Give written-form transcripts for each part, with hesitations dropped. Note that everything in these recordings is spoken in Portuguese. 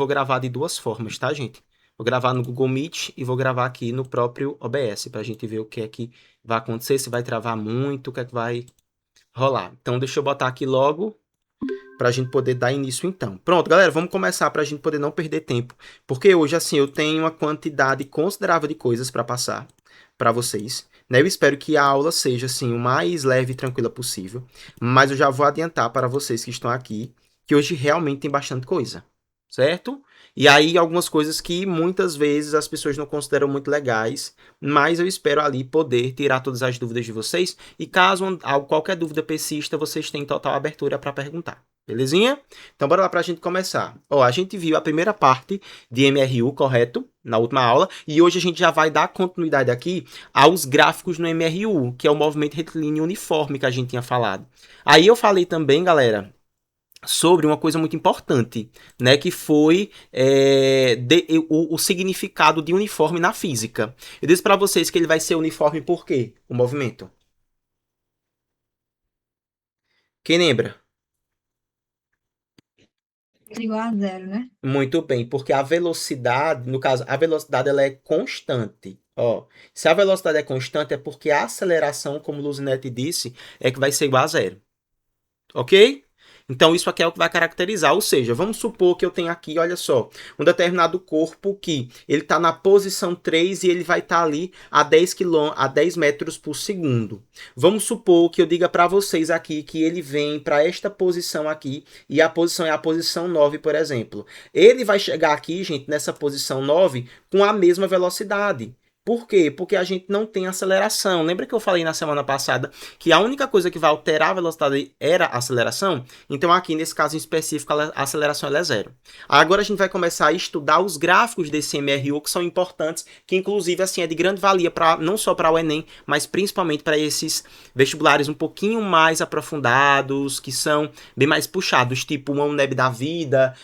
vou gravar de duas formas, tá, gente? Vou gravar no Google Meet e vou gravar aqui no próprio OBS, pra gente ver o que é que vai acontecer, se vai travar muito, o que é que vai rolar. Então, deixa eu botar aqui logo pra gente poder dar início então. Pronto, galera, vamos começar pra gente poder não perder tempo, porque hoje, assim, eu tenho uma quantidade considerável de coisas pra passar pra vocês, né? Eu espero que a aula seja, assim, o mais leve e tranquila possível, mas eu já vou adiantar para vocês que estão aqui que hoje realmente tem bastante coisa, certo? E aí, algumas coisas que muitas vezes as pessoas não consideram muito legais, mas eu espero ali poder tirar todas as dúvidas de vocês. E caso qualquer dúvida persista, vocês têm total abertura para perguntar. Belezinha? Então, bora lá para a gente começar. Ó, a gente viu a primeira parte de MRU, correto? Na última aula. E hoje a gente já vai dar continuidade aqui aos gráficos no MRU, que é o movimento retilíneo uniforme que a gente tinha falado. Aí eu falei também, galera, sobre uma coisa muito importante, né, que foi o significado de uniforme na física. Eu disse para vocês que ele vai ser uniforme por quê? O movimento. Quem lembra? Igual a zero, né? Muito bem, porque a velocidade, no caso, a velocidade ela é constante. Ó, se a velocidade é constante, é porque a aceleração, como o Luzinete disse, é que vai ser igual a zero. Ok? Então, isso aqui é o que vai caracterizar. Ou seja, vamos supor que eu tenho aqui, olha só, um determinado corpo que ele está na posição 3 e ele vai estar ali a 10 metros por segundo. Vamos supor que eu diga para vocês aqui que ele vem para esta posição aqui e a posição é a posição 9, por exemplo. Ele vai chegar aqui, gente, nessa posição 9 com a mesma velocidade. Por quê? Porque a gente não tem aceleração. Lembra que eu falei na semana passada que a única coisa que vai alterar a velocidade era a aceleração? Então, aqui nesse caso em específico, a aceleração ela é zero. Agora a gente vai começar a estudar os gráficos desse MRU, que são importantes, que inclusive assim é de grande valia para não só para o Enem, mas principalmente para esses vestibulares um pouquinho mais aprofundados, que são bem mais puxados, tipo uma UNEB da vida,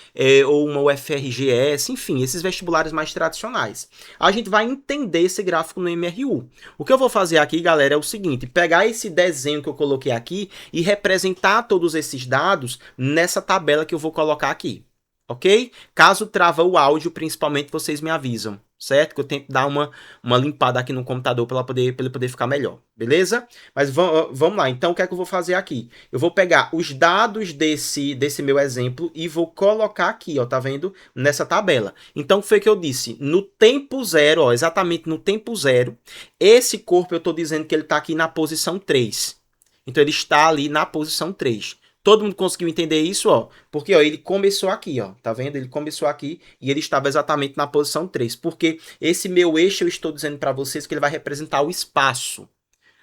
ou uma UFRGS, enfim, esses vestibulares mais tradicionais. A gente vai entender esse gráfico no MRU. O que eu vou fazer aqui, galera, é o seguinte: pegar esse desenho que eu coloquei aqui e representar todos esses dados nessa tabela que eu vou colocar aqui. Ok? Caso trava o áudio, principalmente, vocês me avisam, certo? Que eu tento dar uma limpada aqui no computador para ele poder ficar melhor, beleza? Mas vamos lá, então o que é que eu vou fazer aqui? Eu vou pegar os dados desse meu exemplo e vou colocar aqui, ó, tá vendo? Nessa tabela. Então, foi o que eu disse, no tempo zero, ó, exatamente no tempo zero, esse corpo eu estou dizendo que ele está aqui na posição 3. Então, ele está ali na posição 3. Todo mundo conseguiu entender isso, ó? Porque, ó, ele começou aqui, ó. Tá vendo? Ele começou aqui e ele estava exatamente na posição 3. Porque esse meu eixo, eu estou dizendo para vocês que ele vai representar o espaço.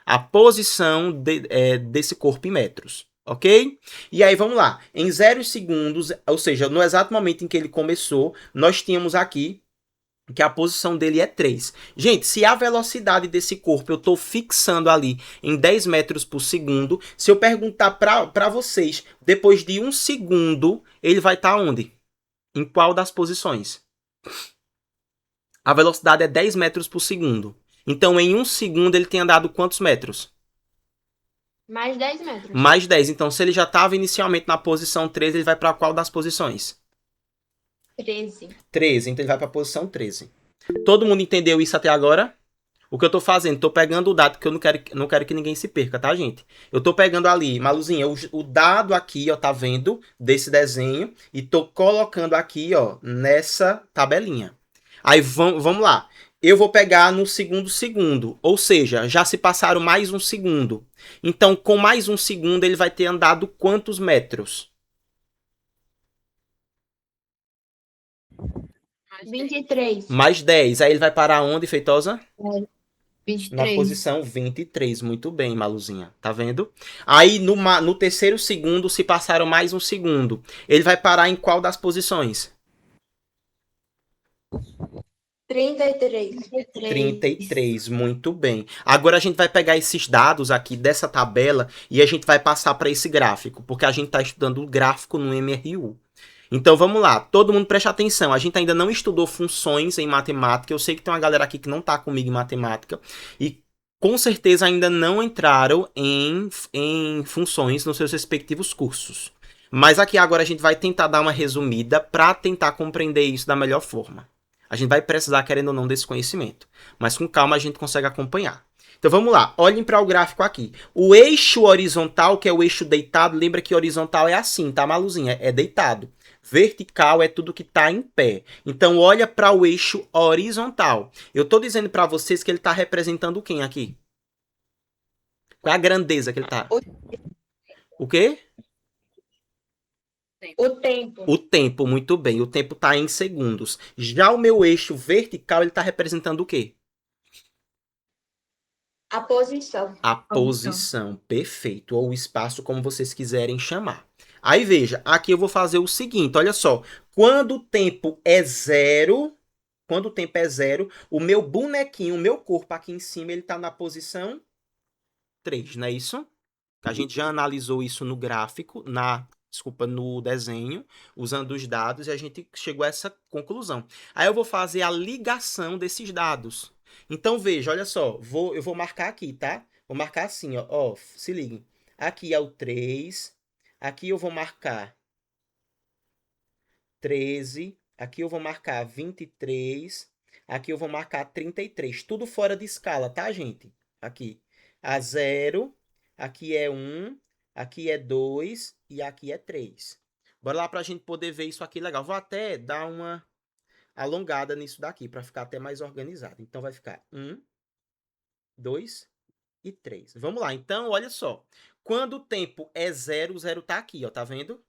A posição desse corpo em metros. Ok? E aí, vamos lá. Em 0 segundos, ou seja, no exato momento em que ele começou, nós tínhamos aqui que a posição dele é 3. Gente, se a velocidade desse corpo eu estou fixando ali em 10 metros por segundo, se eu perguntar para vocês, depois de um segundo, ele vai estar onde? Em qual das posições? A velocidade é 10 metros por segundo. Então, em um segundo, ele tem andado quantos metros? Mais 10 metros. Mais 10. Então, se ele já estava inicialmente na posição 13, ele vai para qual das posições? 13. 13. Então, ele vai para a posição 13. Todo mundo entendeu isso até agora? O que eu tô fazendo? Tô pegando o dado, que eu não quero que ninguém se perca, tá, gente? Eu tô pegando ali, Maluzinha, o dado aqui, ó, tá vendo? Desse desenho. E tô colocando aqui, ó, nessa tabelinha. Aí, vamos lá. Eu vou pegar no segundo. Ou seja, já se passaram mais um segundo. Então, com mais um segundo, ele vai ter andado quantos metros? 23. Mais 10. Aí ele vai parar onde, Feitosa? É, Na 23. posição 23. Muito bem, Maluzinha. Tá vendo? Aí no terceiro segundo, se passaram mais um segundo. Ele vai parar em qual das posições? 33. 33. Muito bem. Agora a gente vai pegar esses dados aqui dessa tabela e a gente vai passar para esse gráfico, porque a gente está estudando o gráfico no MRU. Então vamos lá, todo mundo preste atenção. A gente ainda não estudou funções em matemática. Eu sei que tem uma galera aqui que não está comigo em matemática e com certeza ainda não entraram em funções nos seus respectivos cursos. Mas aqui agora a gente vai tentar dar uma resumida para tentar compreender isso da melhor forma. A gente vai precisar, querendo ou não, desse conhecimento. Mas com calma a gente consegue acompanhar. Então vamos lá, olhem para o gráfico aqui. O eixo horizontal, que é o eixo deitado, lembra que horizontal é assim, tá, Maluzinha? É deitado. Vertical é tudo que está em pé. Então olha para o eixo horizontal. Eu estou dizendo para vocês que ele está representando quem aqui? Qual é a grandeza que ele está? O quê? O tempo. O tempo, muito bem. O tempo está em segundos. Já o meu eixo vertical, ele está representando o quê? A posição. A posição, perfeito. Ou o espaço, como vocês quiserem chamar. Aí veja, aqui eu vou fazer o seguinte, olha só. Quando o tempo é zero, o meu bonequinho, o meu corpo aqui em cima, ele está na posição 3, não é isso? A gente já analisou isso no gráfico, no desenho, usando os dados, e a gente chegou a essa conclusão. Aí eu vou fazer a ligação desses dados. Então, veja, olha só, eu vou marcar aqui, tá? Vou marcar assim, ó, se liguem. Aqui é o 3, aqui eu vou marcar 13, aqui eu vou marcar 23, aqui eu vou marcar 33. Tudo fora de escala, tá, gente? Aqui. A 0, aqui é 1, aqui é 2 e aqui é 3. Bora lá pra gente poder ver isso aqui legal. Vou até dar uma alongada nisso daqui para ficar até mais organizado. Então vai ficar 1, 2 e 3. Vamos lá. Então, olha só. Quando o tempo é 0, o 0 tá aqui, ó, tá vendo?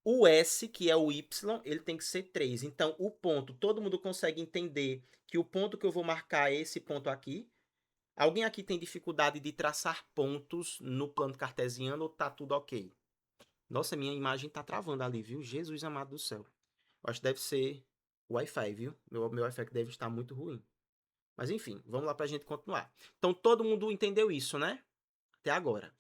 O S, que é o Y, ele tem que ser 3. Então, o ponto, todo mundo consegue entender que o ponto que eu vou marcar é esse ponto aqui. Alguém aqui tem dificuldade de traçar pontos no plano cartesiano ou tá tudo ok? Nossa, minha imagem tá travando ali, viu? Jesus amado do céu. Eu acho que deve ser o Wi-Fi, viu? Meu Wi-Fi deve estar muito ruim. Mas enfim, vamos lá pra gente continuar. Então, todo mundo entendeu isso, né? Até agora.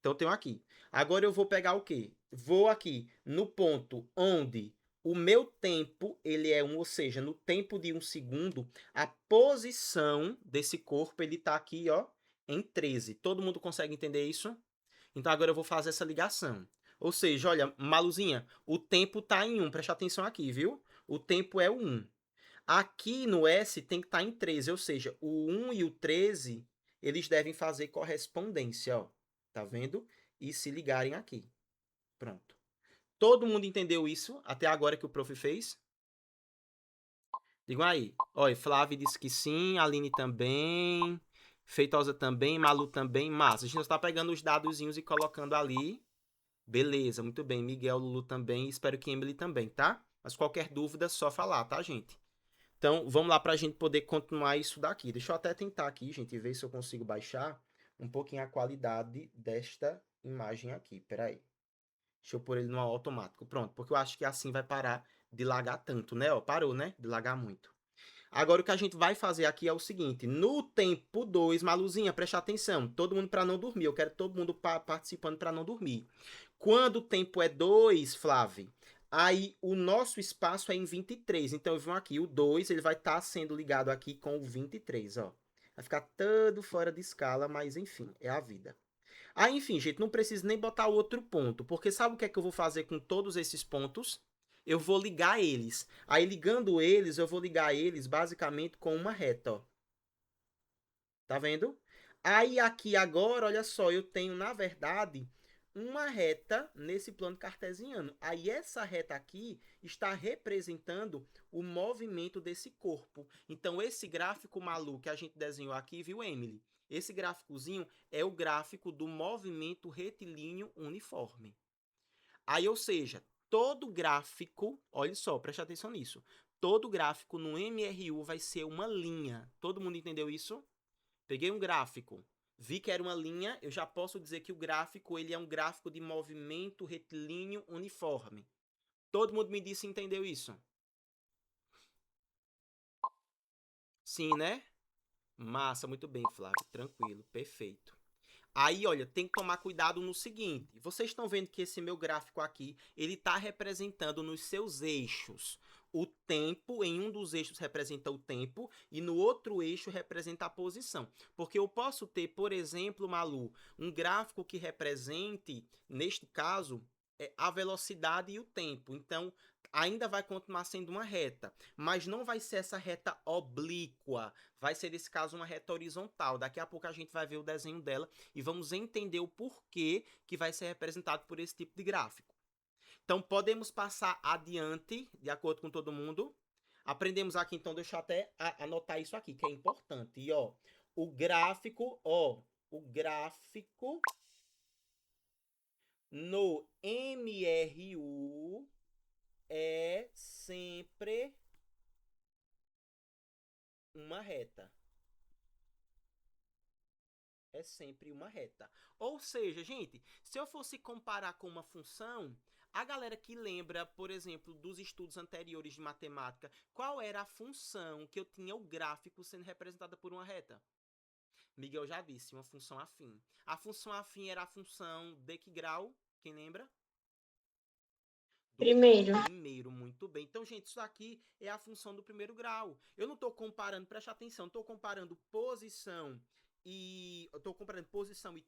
Então, eu tenho aqui. Agora eu vou pegar o quê? Vou aqui no ponto onde o meu tempo, ele é 1, ou seja, no tempo de 1 segundo, a posição desse corpo, ele tá aqui, ó, em 13. Todo mundo consegue entender isso? Então, agora eu vou fazer essa ligação. Ou seja, olha, Maluzinha, o tempo tá em 1. Presta atenção aqui, viu? O tempo é o 1. Aqui no S tem que estar em 13, ou seja, o 1 e o 13, eles devem fazer correspondência, ó. Tá vendo? E se ligarem aqui. Pronto. Todo mundo entendeu isso até agora que o prof fez? Digam aí. Olha, Flávia disse que sim, Aline também, Feitosa também, Malu também, massa. A gente está pegando os dadozinhos e colocando ali. Beleza, muito bem. Miguel, Lulu também, espero que Emily também, tá? Mas qualquer dúvida, só falar, tá, gente? Então, vamos lá para a gente poder continuar isso daqui. Deixa eu até tentar aqui, gente, ver se eu consigo baixar um pouquinho a qualidade desta imagem aqui. Peraí. Deixa eu pôr ele no automático. Pronto, porque eu acho que assim vai parar de lagar tanto, né? Ó, parou, né? De lagar muito. Agora, o que a gente vai fazer aqui é o seguinte. No tempo 2, Maluzinha, preste atenção. Todo mundo para não dormir. Eu quero todo mundo participando para não dormir. Quando o tempo é 2, Flávio, aí o nosso espaço é em 23. Então, vão aqui, o 2, ele vai estar sendo ligado aqui com o 23, ó. Vai ficar todo fora de escala, mas enfim, é a vida. Aí, enfim, gente, não preciso nem botar outro ponto, porque sabe o que é que eu vou fazer com todos esses pontos? Eu vou ligar eles. Aí, ligando eles, eu vou ligar eles basicamente com uma reta, ó. Tá vendo? Aí, aqui agora, olha só, eu tenho, na verdade, uma reta nesse plano cartesiano. Aí, essa reta aqui está representando o movimento desse corpo. Então, esse gráfico maluco que a gente desenhou aqui, viu, Emily? Esse gráficozinho é o gráfico do movimento retilíneo uniforme. Aí, ou seja, todo gráfico, olha só, preste atenção nisso. Todo gráfico no MRU vai ser uma linha. Todo mundo entendeu isso? Peguei um gráfico, vi que era uma linha, eu já posso dizer que o gráfico ele é um gráfico de movimento retilíneo uniforme. Todo mundo me disse entendeu isso? Sim, né? Massa, muito bem, Flávio. Tranquilo, perfeito. Aí, olha, tem que tomar cuidado no seguinte. Vocês estão vendo que esse meu gráfico aqui, ele está representando nos seus eixos. O tempo, em um dos eixos representa o tempo e no outro eixo representa a posição. Porque eu posso ter, por exemplo, Malu, um gráfico que represente, neste caso, a velocidade e o tempo. Então, ainda vai continuar sendo uma reta, mas não vai ser essa reta oblíqua, vai ser, nesse caso, uma reta horizontal. Daqui a pouco a gente vai ver o desenho dela e vamos entender o porquê que vai ser representado por esse tipo de gráfico. Então, podemos passar adiante, de acordo com todo mundo. Aprendemos aqui, então, deixa eu até anotar isso aqui, que é importante. E, ó, o gráfico no MRU é sempre uma reta. É sempre uma reta. Ou seja, gente, se eu fosse comparar com uma função, a galera que lembra, por exemplo, dos estudos anteriores de matemática, qual era a função que eu tinha o gráfico sendo representada por uma reta? Miguel já disse, uma função afim. A função afim era a função de que grau? Quem lembra? Do Primeiro. primeiro, muito bem. Então, gente, isso aqui é a função do primeiro grau. Eu não estou comparando, preste atenção, estou comparando posição e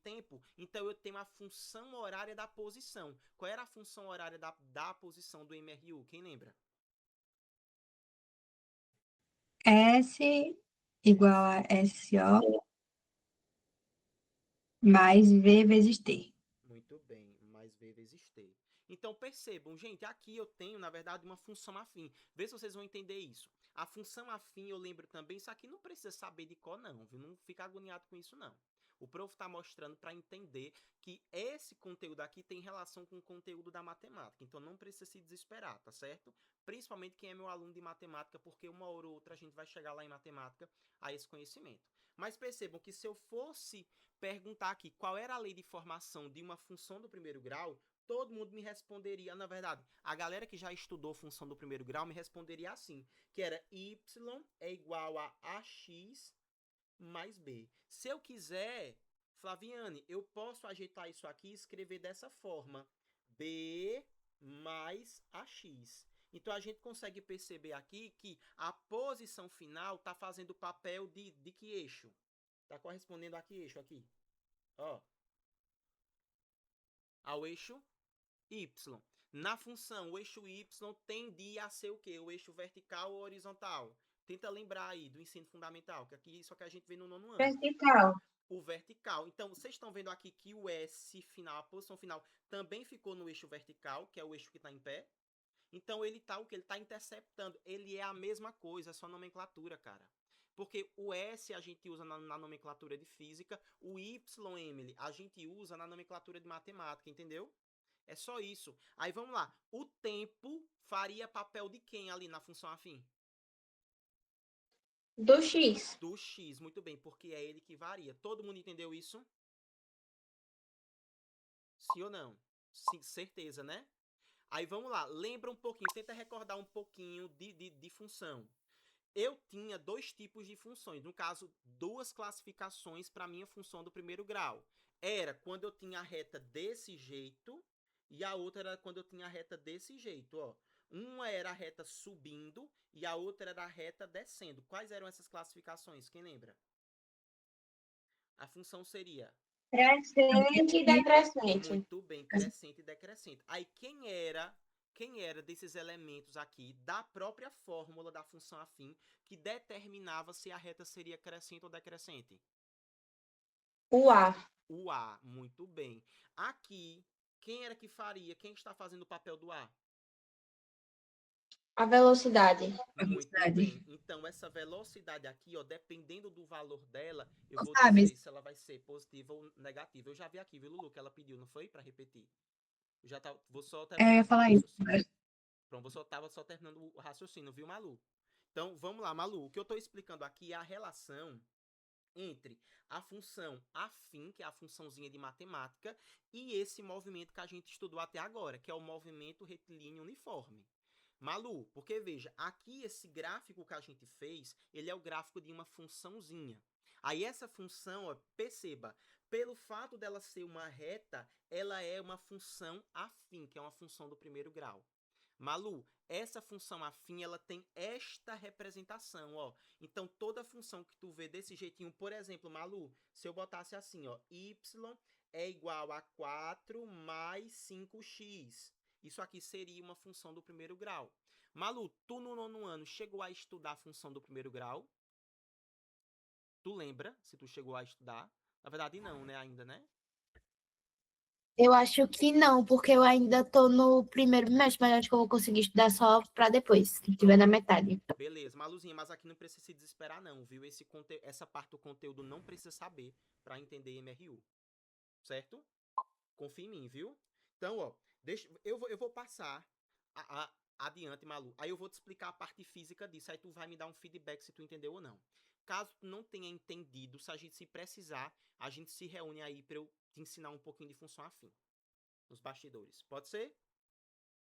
tempo, então eu tenho a função horária da posição. Qual era a função horária da posição do MRU? Quem lembra? S igual a SO mais V vezes T. Muito bem, mais V vezes T. Então percebam, gente, aqui eu tenho, na verdade, uma função afim. Vê se vocês vão entender isso. A função afim, eu lembro também, isso aqui não precisa saber de cor não, viu? Não fica agoniado com isso não. O prof está mostrando para entender que esse conteúdo aqui tem relação com o conteúdo da matemática. Então não precisa se desesperar, tá certo? Principalmente quem é meu aluno de matemática, porque uma hora ou outra a gente vai chegar lá em matemática a esse conhecimento. Mas percebam que se eu fosse perguntar aqui qual era a lei de formação de uma função do primeiro grau, todo mundo me responderia, na verdade, a galera que já estudou função do primeiro grau me responderia assim, que era y é igual a ax mais b. Se eu quiser, Flaviane, eu posso ajeitar isso aqui e escrever dessa forma, b mais ax. Então a gente consegue perceber aqui que a posição final está fazendo o papel de que eixo? Está correspondendo a que eixo aqui? Ó, ao eixo y. Na função, o eixo y tende a ser o quê? O eixo vertical ou horizontal? Tenta lembrar aí do ensino fundamental, que aqui isso que a gente vê no nono ano. Vertical. O vertical. Então, vocês estão vendo aqui que o S final, a posição final, também ficou no eixo vertical, que é o eixo que está em pé. Então, ele está o que? Ele está interceptando. Ele é a mesma coisa, é só nomenclatura, cara. Porque o S a gente usa na nomenclatura de física, o Y, Emily, a gente usa na nomenclatura de matemática, entendeu? É só isso. Aí vamos lá. O tempo faria papel de quem ali na função afim? Do X. Do X, muito bem, porque é ele que varia. Todo mundo entendeu isso? Sim ou não? Sim, certeza, né? Aí vamos lá, lembra um pouquinho, tenta recordar um pouquinho de função. Eu tinha dois tipos de funções, no caso, duas classificações para minha função do primeiro grau. Era quando eu tinha a reta desse jeito e a outra era quando eu tinha a reta desse jeito, ó. Uma era a reta subindo e a outra era a reta descendo. Quais eram essas classificações? Quem lembra? A função seria Crescente e decrescente. muito bem, crescente e decrescente. Aí quem era desses elementos aqui da própria fórmula da função afim que determinava se a reta seria crescente ou decrescente? O A. O A, muito bem. Aqui, quem era que faria? Quem está fazendo o papel do A? A velocidade. Muito Velocidade. bem. Então, essa velocidade aqui, ó, dependendo do valor dela, eu vou Sabe, dizer se ela vai ser positiva ou negativa. Eu já vi aqui, viu, Lulu, que ela pediu, não foi? Para repetir. Eu já tá, vou só eu terminar ia aqui o falar isso. raciocínio. Pronto, eu tava só terminando o raciocínio, viu, Malu? Então, vamos lá, Malu. O que eu estou explicando aqui é a relação entre a função afim, que é a funçãozinha de matemática, e esse movimento que a gente estudou até agora, que é o movimento retilíneo uniforme. Malu, porque veja, aqui esse gráfico que a gente fez, ele é o gráfico de uma funçãozinha. Aí essa função, ó, perceba, pelo fato dela ser uma reta, ela é uma função afim, que é uma função do primeiro grau. Malu, essa função afim, ela tem esta representação, ó. Então, toda função que tu vê desse jeitinho, por exemplo, Malu, se eu botasse assim, ó, y é igual a 4 mais 5x. Isso aqui seria uma função do primeiro grau. Malu, tu no 9º ano chegou a estudar a função do primeiro grau? Tu lembra se tu chegou a estudar? Na verdade, não, né? Ainda, né? Eu acho que não, porque eu ainda tô no primeiro bimestre, mas acho que eu vou conseguir estudar só para depois, que estiver na metade. Beleza, Maluzinha, mas aqui não precisa se desesperar, não, viu? Essa parte do conteúdo não precisa saber para entender MRU. Certo? Confia em mim, viu? Então, ó, eu vou passar adiante, Malu. Aí eu vou te explicar a parte física disso. Aí tu vai me dar um feedback se tu entendeu ou não. Caso tu não tenha entendido, se a gente se precisar, a gente se reúne aí para eu te ensinar um pouquinho de função afim nos bastidores. Pode ser?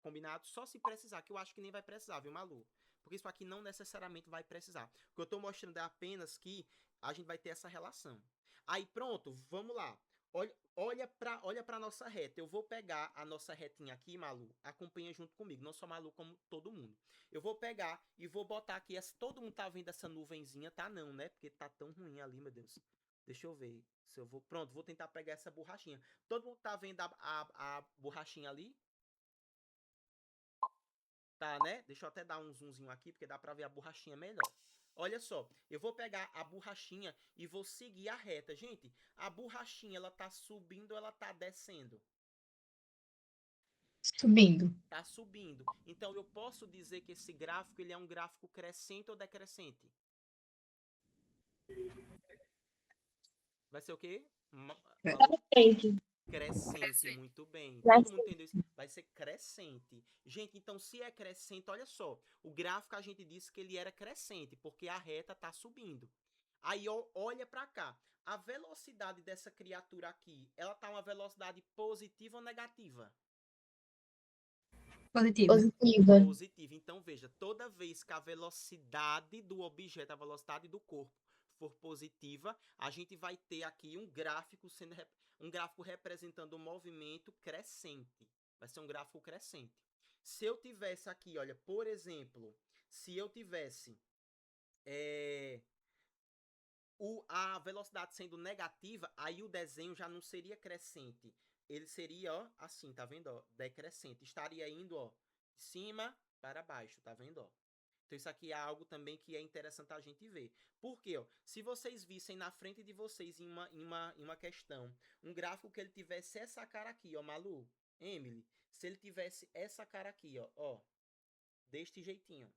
Combinado? Só se precisar, que eu acho que nem vai precisar, viu, Malu? Porque isso aqui não necessariamente vai precisar. O que eu tô mostrando é apenas que a gente vai ter essa relação. Aí pronto, vamos lá. Olha pra nossa reta. Eu vou pegar a nossa retinha aqui, Malu. Acompanha junto comigo. Não só Malu, como todo mundo. Eu vou pegar e vou botar aqui. Todo mundo tá vendo essa nuvenzinha? Tá não, né? Porque tá tão ruim ali, meu Deus. Deixa eu ver se eu vou... Pronto, vou tentar pegar essa borrachinha. Todo mundo tá vendo a borrachinha ali? Tá, né? Deixa eu até dar um zoomzinho aqui, porque dá pra ver a borrachinha melhor. Olha só, eu vou pegar a borrachinha e vou seguir a reta. Gente, a borrachinha, ela tá subindo ou ela tá descendo? Subindo. Tá subindo. Então, eu posso dizer que esse gráfico, ele é um gráfico crescente ou decrescente? Vai ser o quê? Malu? Crescente, muito bem. Todo mundo entendeu isso? Vai ser crescente. Gente, então se é crescente, olha só. O gráfico a gente disse que ele era crescente, porque a reta tá subindo. Aí, ó, olha pra cá. A velocidade dessa criatura aqui, ela tá uma velocidade positiva ou negativa? Positiva. Positiva. Positiva. Então, veja, toda vez que a velocidade do objeto, a velocidade do corpo for positiva, a gente vai ter aqui um gráfico representando o movimento crescente. Vai ser um gráfico crescente. Se eu tivesse aqui, olha, por exemplo, se eu tivesse a velocidade sendo negativa, aí o desenho já não seria crescente. Ele seria, ó, assim, tá vendo, ó, decrescente. Estaria indo, ó, de cima para baixo, tá vendo, ó. Então isso aqui é algo também que é interessante a gente ver. Por quê, ó? Se vocês vissem na frente de vocês em uma questão, um gráfico que ele tivesse essa cara aqui, ó, Malu, Emily, se ele tivesse essa cara aqui, ó, deste jeitinho,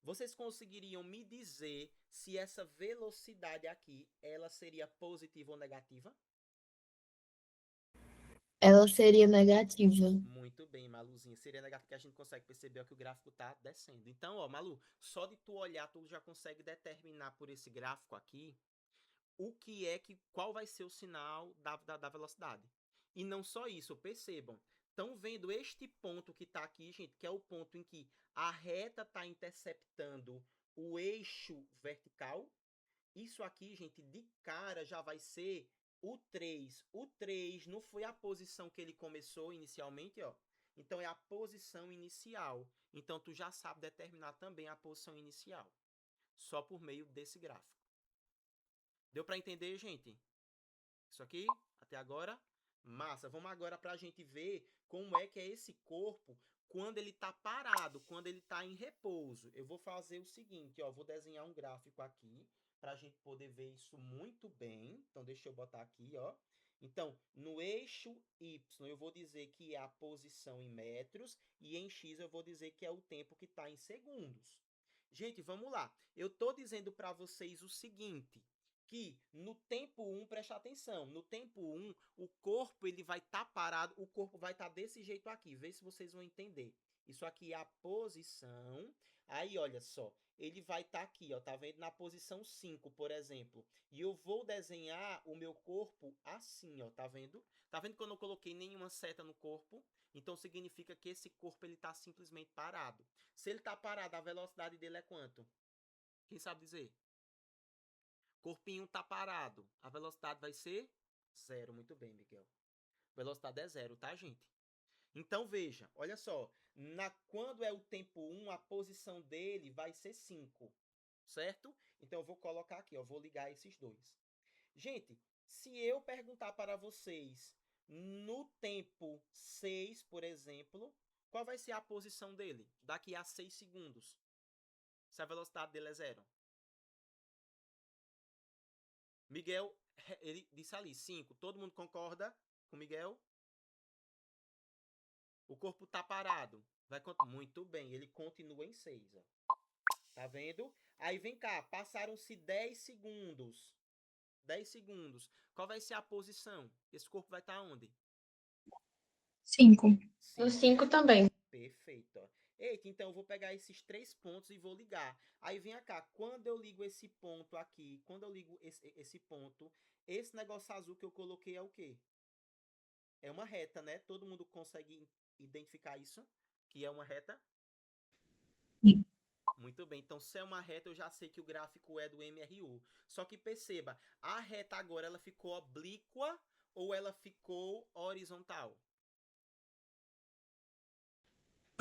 vocês conseguiriam me dizer se essa velocidade aqui, ela seria positiva ou negativa? Ela seria negativa. Muito bem, Maluzinha. Seria negativo porque a gente consegue perceber ó, que o gráfico tá descendo. Então, ó, Malu, só de tu olhar, tu já consegue determinar por esse gráfico aqui qual vai ser o sinal da velocidade. E não só isso, percebam. Estão vendo este ponto que está aqui, gente, que é o ponto em que a reta está interceptando o eixo vertical. Isso aqui, gente, de cara já vai ser o 3. O 3 não foi a posição que ele começou inicialmente, ó. Então é a posição inicial. Então tu já sabe determinar também a posição inicial. Só por meio desse gráfico. Deu para entender, gente? Isso aqui, até agora, massa. Vamos agora para a gente ver como é que é esse corpo quando ele está parado, quando ele está em repouso. Eu vou fazer o seguinte, ó, vou desenhar um gráfico aqui para a gente poder ver isso muito bem. Então, deixa eu botar aqui, ó. Então, no eixo Y, eu vou dizer que é a posição em metros e em X eu vou dizer que é o tempo que está em segundos. Gente, vamos lá. Eu estou dizendo para vocês o seguinte, que no tempo 1, preste atenção, no tempo 1, o corpo ele vai estar parado, o corpo vai estar desse jeito aqui, vê se vocês vão entender. Isso aqui é a posição, aí olha só, ele vai estar aqui, ó, tá vendo? Na posição 5, por exemplo, e eu vou desenhar o meu corpo assim, ó, tá vendo? Tá vendo que eu não coloquei nenhuma seta no corpo? Então significa que esse corpo ele tá simplesmente parado. Se ele tá parado, a velocidade dele é quanto? Quem sabe dizer? Corpinho tá parado. A velocidade vai ser 0. Muito bem, Miguel. Velocidade é 0, tá, gente? Então, veja. Olha só. Quando é o tempo 1, a posição dele vai ser 5. Certo? Então, eu vou colocar aqui. Ó, vou ligar esses dois. Gente, Se eu perguntar para vocês no tempo 6, por exemplo, qual vai ser a posição dele daqui a 6 segundos? Se a velocidade dele é 0. Miguel, ele disse ali 5. Todo mundo concorda com Miguel? O corpo tá parado. Muito bem, ele continua em 6. Tá vendo? Aí vem cá, passaram-se 10 segundos. 10 segundos. Qual vai ser a posição? Esse corpo vai estar onde? 5. No 5. 5 também. Perfeito. Ó. Eita, então eu vou pegar esses 3 pontos e vou ligar. Aí vem cá, quando eu ligo esse ponto aqui, quando eu ligo esse ponto, esse negócio azul que eu coloquei é o quê? É uma reta, né? Todo mundo consegue identificar isso? Que é uma reta? Sim. Muito bem, então se é uma reta, eu já sei que o gráfico é do MRU. Só que perceba, a reta agora ela ficou oblíqua ou ela ficou horizontal?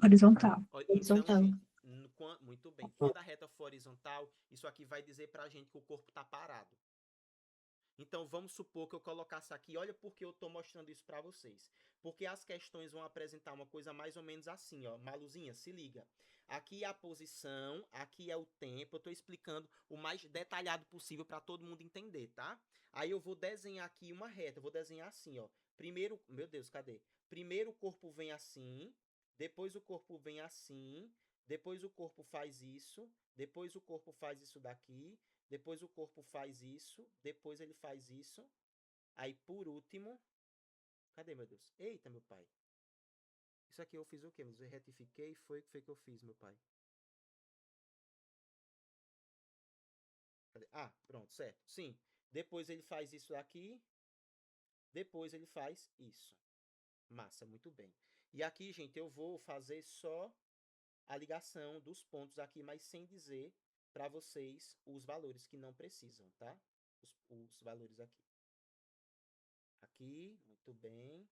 Horizontal. Então, Horizontal. gente, muito bem. Quando a reta for horizontal, isso aqui vai dizer pra gente que o corpo tá parado. Então, vamos supor que eu colocasse aqui, olha porque eu estou mostrando isso para vocês. Porque as questões vão apresentar uma coisa mais ou menos assim, ó. Maluzinha, se liga. Aqui é a posição, aqui é o tempo. Eu estou explicando o mais detalhado possível para todo mundo entender, tá? Aí eu vou desenhar aqui uma reta. Eu vou desenhar assim, ó. Primeiro, meu Deus, cadê? Primeiro o corpo vem assim, depois o corpo vem assim, depois o corpo faz isso, depois o corpo faz isso daqui, depois o corpo faz isso, depois ele faz isso. Aí por último, cadê, meu Deus? Eita, meu pai. Isso aqui eu fiz o quê? Eu retifiquei, foi o que eu fiz, meu pai. Cadê? Ah, pronto, certo. Sim. Depois ele faz isso aqui, depois ele faz isso. Massa, muito bem. E aqui, gente, eu vou fazer só a ligação dos pontos aqui, mas sem dizer para vocês os valores que não precisam, tá? Os valores aqui. Aqui, muito bem.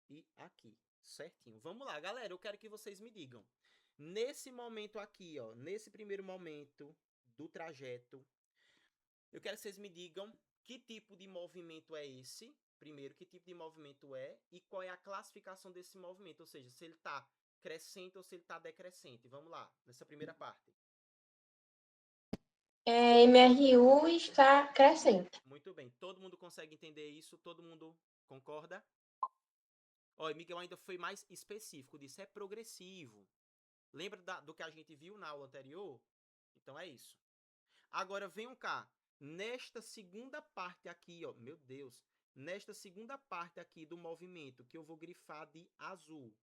E aqui, certinho. Vamos lá, galera, eu quero que vocês me digam. Nesse momento aqui, ó, nesse primeiro momento do trajeto, eu quero que vocês me digam que tipo de movimento é esse. Primeiro, que tipo de movimento é e qual é a classificação desse movimento, ou seja, se ele está crescente ou se ele está decrescente. Vamos lá, nessa primeira parte. MRU está crescente. Muito bem, todo mundo consegue entender isso? Todo mundo concorda? Olha, Miguel ainda foi mais específico, disse é progressivo. Lembra do que a gente viu na aula anterior? Então é isso. Agora venham cá. Nesta segunda parte aqui, ó, meu Deus. Nesta segunda parte aqui do movimento, que eu vou grifar de azul.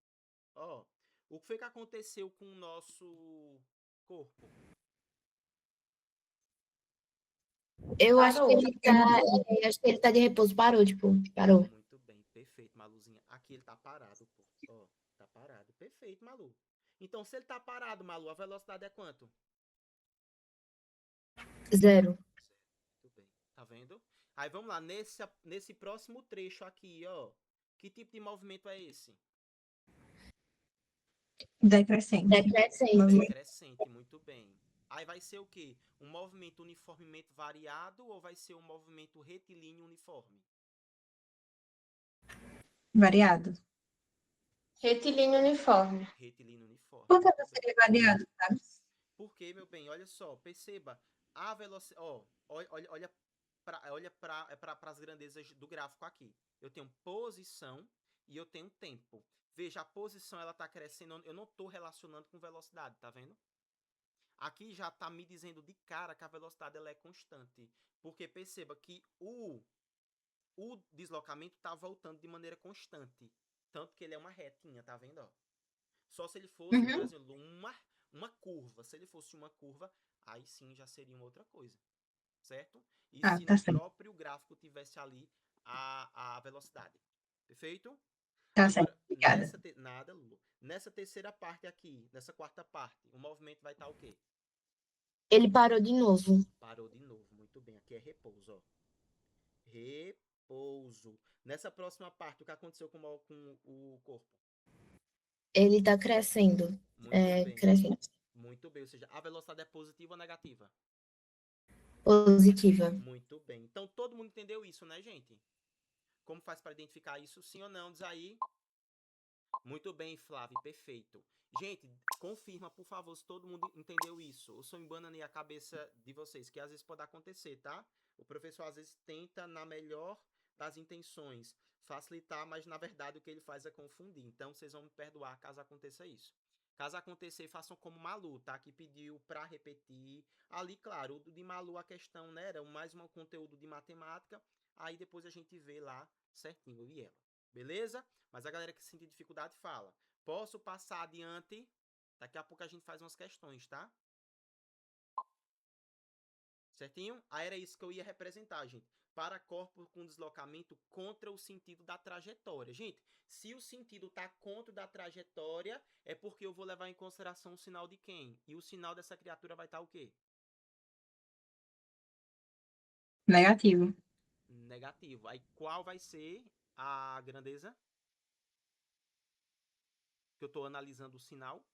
Ó, o que foi que aconteceu com o nosso corpo? Eu acho que Parou. acho que ele tá de repouso, parou, tipo, parou. Muito bem, perfeito, Maluzinha. Aqui ele tá parado, pô. Ó, tá parado. Perfeito, Malu. Então, se ele tá parado, Malu, a velocidade é quanto? 0. Muito bem. Tá vendo? Aí vamos lá, nesse próximo trecho aqui, ó. Que tipo de movimento é esse? Decrescente. Decrescente. Decrescente, muito bem. Aí vai ser o quê? Um movimento uniformemente variado ou vai ser um movimento retilíneo uniforme? Variado. Retilíneo uniforme. Retilíneo uniforme. Por que Muito não bem. seria variado, sabe? Por quê, meu bem? Olha só, perceba. A velocidade. Ó, olha para as grandezas do gráfico aqui. Eu tenho posição e eu tenho tempo. Veja, a posição ela está crescendo. Eu não estou relacionando com velocidade, tá vendo? Aqui já está me dizendo de cara que a velocidade ela é constante. Porque perceba que o deslocamento está voltando de maneira constante. Tanto que ele é uma retinha, tá vendo? Ó? Só se ele fosse, por exemplo, uma curva. Se ele fosse uma curva, aí sim já seria uma outra coisa. Certo? E se Tá no certo. próprio gráfico tivesse ali a velocidade. Perfeito? Tá certo. Agora, Obrigada. nada, Lulu. Nessa terceira parte aqui, nessa quarta parte, o movimento vai estar o quê? Ele parou de novo. Parou de novo. Muito bem. Aqui é repouso, ó. Repouso. Nessa próxima parte, o que aconteceu com o corpo? Ele tá crescendo. Muito bem. Crescente. Muito bem. Ou seja, a velocidade é positiva ou negativa? Positiva. Muito bem. Então, todo mundo entendeu isso, né, gente? Como faz para identificar isso, sim ou não? Diz aí. Muito bem, Flávio, perfeito. Gente, confirma, por favor, se todo mundo entendeu isso. Eu só embananei a cabeça de vocês, que às vezes pode acontecer, tá? O professor às vezes tenta, na melhor das intenções, facilitar, mas na verdade o que ele faz é confundir. Então, vocês vão me perdoar caso aconteça isso. Caso acontecer, façam como Malu, tá? Que pediu para repetir. Ali, claro, o de Malu, a questão, né, era mais um conteúdo de matemática. Aí depois a gente vê lá certinho, eu e ela. Beleza? Mas a galera que sentir dificuldade fala. Posso passar adiante? Daqui a pouco a gente faz umas questões, tá? Certinho? Aí era isso que eu ia representar, gente. Para corpos com deslocamento contra o sentido da trajetória. Gente, se o sentido está contra o da trajetória, é porque eu vou levar em consideração o sinal de quem? E o sinal dessa criatura vai estar o quê? Negativo. Negativo. Aí qual vai ser a grandeza? Que eu estou analisando o sinal?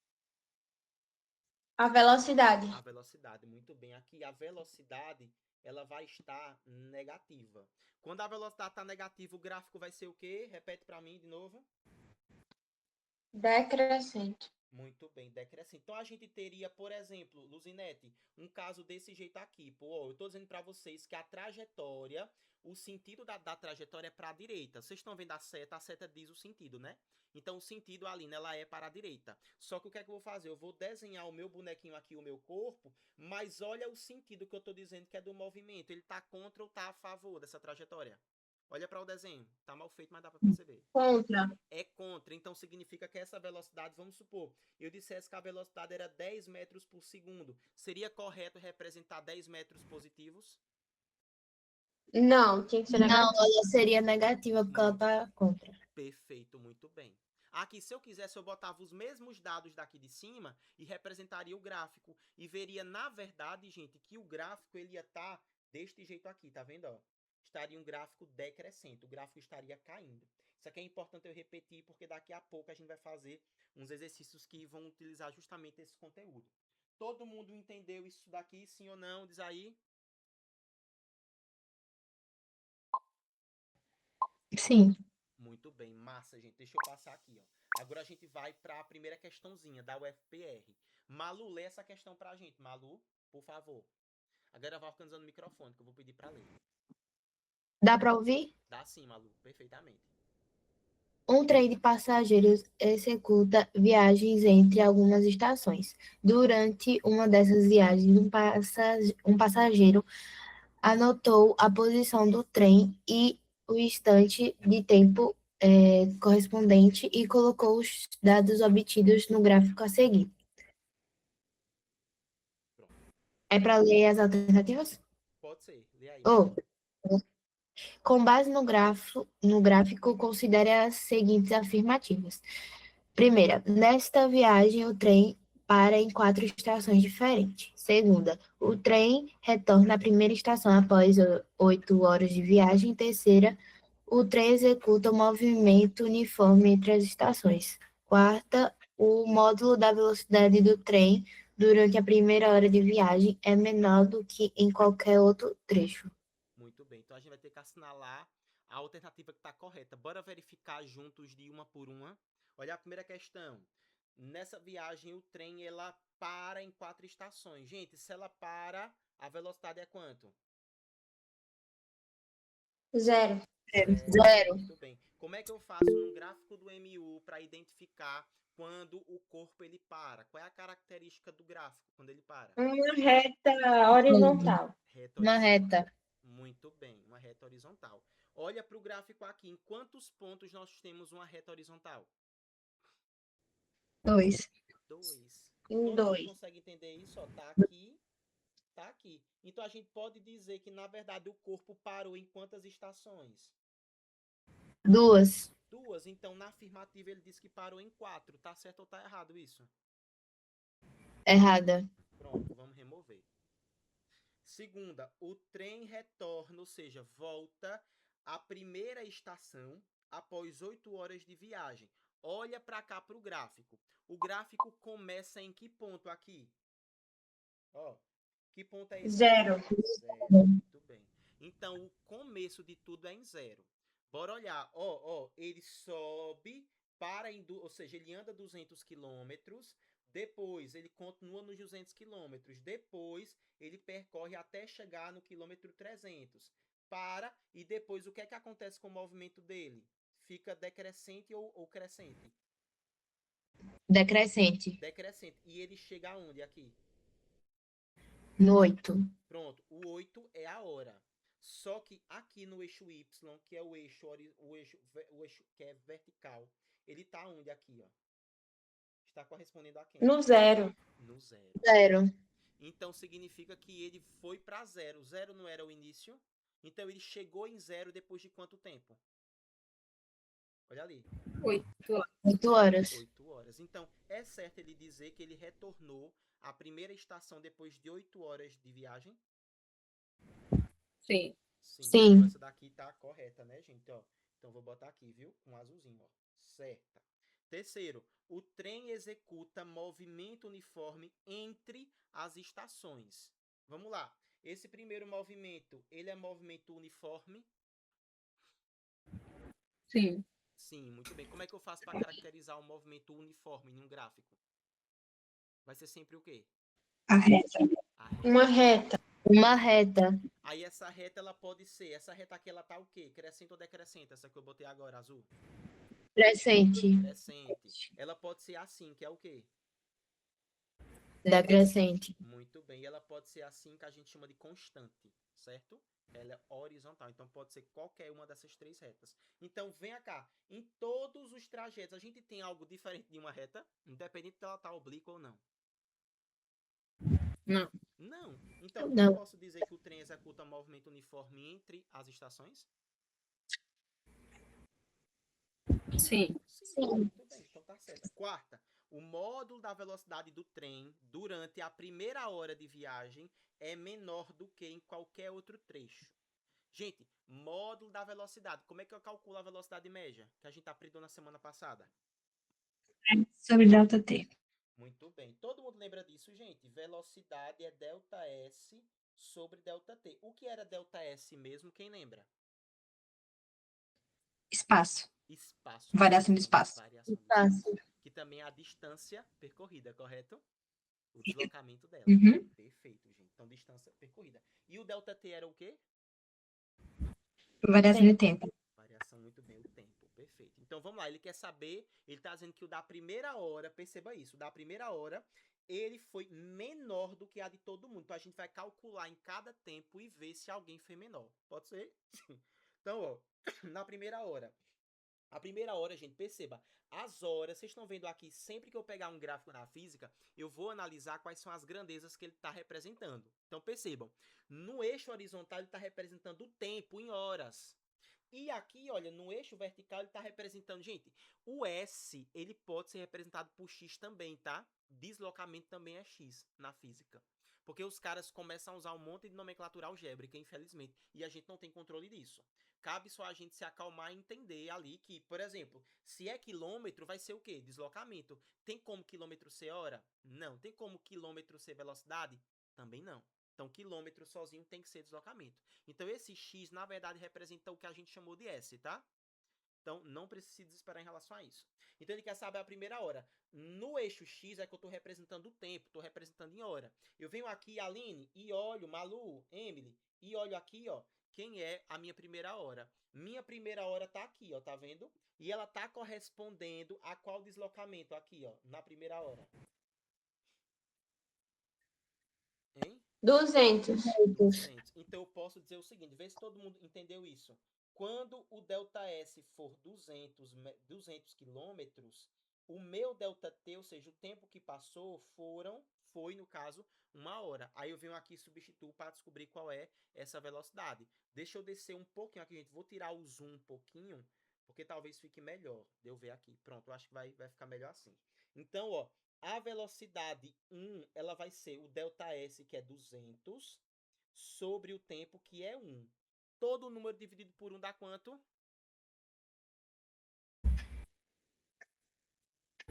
A velocidade. A velocidade, muito bem. Aqui a velocidade, ela vai estar negativa. Quando a velocidade está negativa, o gráfico vai ser o quê? Repete para mim de novo. Decrescente. Muito bem, decrescente. Então a gente teria, por exemplo, Luzinete, um caso desse jeito aqui. Pô, eu estou dizendo para vocês que a trajetória, o sentido da trajetória é para a direita. Vocês estão vendo a seta diz o sentido, né? Então o sentido ali, né, ela é para a direita. Só que o que é que eu vou fazer? Eu vou desenhar o meu bonequinho aqui, o meu corpo, mas olha o sentido que eu estou dizendo que é do movimento. Ele está contra ou está a favor dessa trajetória? Olha para o desenho. Tá mal feito, mas dá para perceber. Contra. É contra, então significa que essa velocidade, vamos supor, eu dissesse que a velocidade era 10 metros por segundo, seria correto representar 10 metros positivos? Não, tinha que ser Não, negativo. ela seria negativa porque ela tá contra. Perfeito, muito bem. Aqui, se eu quisesse, eu botava os mesmos dados daqui de cima e representaria o gráfico. E veria, na verdade, gente, que o gráfico ele ia estar deste jeito aqui, tá vendo? Ó? Estaria um gráfico decrescente, o gráfico estaria caindo. Isso aqui é importante eu repetir, porque daqui a pouco a gente vai fazer uns exercícios que vão utilizar justamente esse conteúdo. Todo mundo entendeu isso daqui, sim ou não? Diz aí. Sim. Muito bem, massa, gente. Deixa eu passar aqui, ó. Agora a gente vai para a primeira questãozinha da UFPR. Malu, lê essa questão pra gente. Malu, por favor. Agora vai organizando o microfone, que eu vou pedir para ler. Dá para ouvir? Dá sim, Malu, perfeitamente. Um trem de passageiros executa viagens entre algumas estações. Durante uma dessas viagens, um passageiro anotou a posição do trem e o instante de tempo correspondente e colocou os dados obtidos no gráfico a seguir. Pronto. É para ler as alternativas? Pode ser, lê aí. Ou, com base no gráfico, considere as seguintes afirmativas. Primeira, nesta viagem, o trem para em 4 estações diferentes. Segunda, o trem retorna à primeira estação após 8 horas de viagem. Terceira, o trem executa um movimento uniforme entre as estações. Quarta, o módulo da velocidade do trem durante a primeira hora de viagem é menor do que em qualquer outro trecho. Muito bem, então a gente vai ter que assinalar a alternativa que está correta. Bora verificar juntos de uma por uma. Olha a primeira questão. Nessa viagem, o trem ela para em 4 estações. Gente, se ela para, a velocidade é quanto? Zero. Zero. Muito bem. Como é que eu faço num gráfico do MU para identificar quando o corpo ele para? Qual é a característica do gráfico quando ele para? Uma reta horizontal. Reta Uma horizontal. reta. Muito bem, uma reta horizontal. Olha para o gráfico aqui. Em quantos pontos nós temos uma reta horizontal? 2. 2. Em Todo mundo 2. consegue entender isso? Ó, tá aqui, tá aqui. Então a gente pode dizer que, na verdade, o corpo parou em quantas estações? 2. 2. Então, na afirmativa, ele diz que parou em 4. Tá certo ou tá errado isso? Errada. Pronto, vamos remover. Segunda, o trem retorna, ou seja, volta à primeira estação após 8 horas de viagem. Olha para cá para o gráfico. O gráfico começa em que ponto aqui? Ó, Que ponto é esse? Zero. Zero. Muito bem. Então, o começo de tudo é em zero. Bora olhar. Ó, ele sobe ou seja, ele anda 200 quilômetros, depois ele continua nos 200 quilômetros, depois ele percorre até chegar no quilômetro 300. Para, e depois o que é que acontece com o movimento dele? Fica decrescente ou crescente? Decrescente. Decrescente. E ele chega aonde aqui? No 8. Pronto, o 8 é a hora. Só que aqui no eixo Y, que é o eixo que é vertical, ele tá onde aqui, ó? Está correspondendo a quem? No zero. No zero. 0. Então significa que ele foi para zero. Zero não era o início. Então ele chegou em zero depois de quanto tempo? Olha ali. 8 horas. 8 horas. Então, é certo ele dizer que ele retornou à primeira estação depois de 8 horas de viagem? Sim. Sim. Então essa daqui tá correta, né, gente? Ó, então vou botar aqui, viu? Com azulzinho, ó. Certa. Terceiro, o trem executa movimento uniforme entre as estações. Vamos lá. Esse primeiro movimento, ele é movimento uniforme? Sim. Sim, muito bem. Como é que eu faço para caracterizar um movimento uniforme em um gráfico? Vai ser sempre o quê? A reta. A reta. Uma reta. Uma reta. Aí essa reta, ela pode ser... Essa reta aqui, ela tá o quê? Crescente ou decrescente? Essa que eu botei agora, azul? Crescente. Crescente. Ela pode ser assim, que é o quê? Decrescente. Muito bem. E ela pode ser assim, que a gente chama de constante, certo? Ela é horizontal. Então, pode ser qualquer uma dessas três retas. Então, venha cá. Em todos os trajetos, a gente tem algo diferente de uma reta? Independente de ela estar oblíqua ou não? Não. Não. Então, Não. eu posso dizer que o trem executa movimento uniforme entre as estações? Sim. Sim. Muito bem. Então, tá certo. Quarta. O módulo da velocidade do trem durante a primeira hora de viagem é menor do que em qualquer outro trecho. Gente, módulo da velocidade. Como é que eu calculo a velocidade média? Que a gente aprendeu na semana passada. Sobre delta T. Muito bem. Todo mundo lembra disso, gente? Velocidade é delta S sobre delta T. O que era delta S mesmo? Quem lembra? Espaço. Espaço. Variação de espaço. Variação de Espaço. espaço. Que também é a distância percorrida, correto? O deslocamento dela. Uhum. Perfeito, gente. Então, distância percorrida. E o delta T era o quê? Variação de tempo. Variação, muito bem, o tempo. Perfeito. Então, vamos lá. Ele quer saber, ele está dizendo que o da primeira hora, perceba isso, o da primeira hora, ele foi menor do que a de todo mundo. Então, a gente vai calcular em cada tempo e ver se alguém foi menor. Pode ser? Então, ó, na primeira hora. A primeira hora, gente, perceba, as horas, vocês estão vendo aqui, sempre que eu pegar um gráfico na física, eu vou analisar quais são as grandezas que ele está representando. Então, percebam, no eixo horizontal ele está representando o tempo em horas. E aqui, olha, no eixo vertical ele está representando, gente, o S, ele pode ser representado por X também, tá? Deslocamento também é X na física. Porque os caras começam a usar um monte de nomenclatura algébrica, infelizmente, e a gente não tem controle disso. Cabe só a gente se acalmar e entender ali que, por exemplo, se é quilômetro, vai ser o quê? Deslocamento. Tem como quilômetro ser hora? Não. Tem como quilômetro ser velocidade? Também não. Então, quilômetro sozinho tem que ser deslocamento. Então, esse X, na verdade, representa o que a gente chamou de S, tá? Então, não precisa se desesperar em relação a isso. Então, ele quer saber a primeira hora. No eixo X é que eu estou representando o tempo, estou representando em hora. Eu venho aqui, Aline, e olho, Malu, Emily, e olho aqui, ó, quem é a minha primeira hora. Minha primeira hora tá aqui, ó, tá vendo? E ela tá correspondendo a qual deslocamento aqui, ó, na primeira hora? Hein? 200. 200. Então eu posso dizer o seguinte, vê se todo mundo entendeu isso. Quando o ΔS for 200 quilômetros, o meu ΔT, ou seja, o tempo que passou, foi, no caso, 1 hora. Aí eu venho aqui e substituo para descobrir qual é essa velocidade. Deixa eu descer um pouquinho aqui, gente. Vou tirar o zoom um pouquinho, porque talvez fique melhor de eu ver aqui. Pronto, eu acho que vai ficar melhor assim. Então, ó, a velocidade 1, ela vai ser o ΔS, que é 200, sobre o tempo, que é 1. Todo número dividido por 1 dá quanto?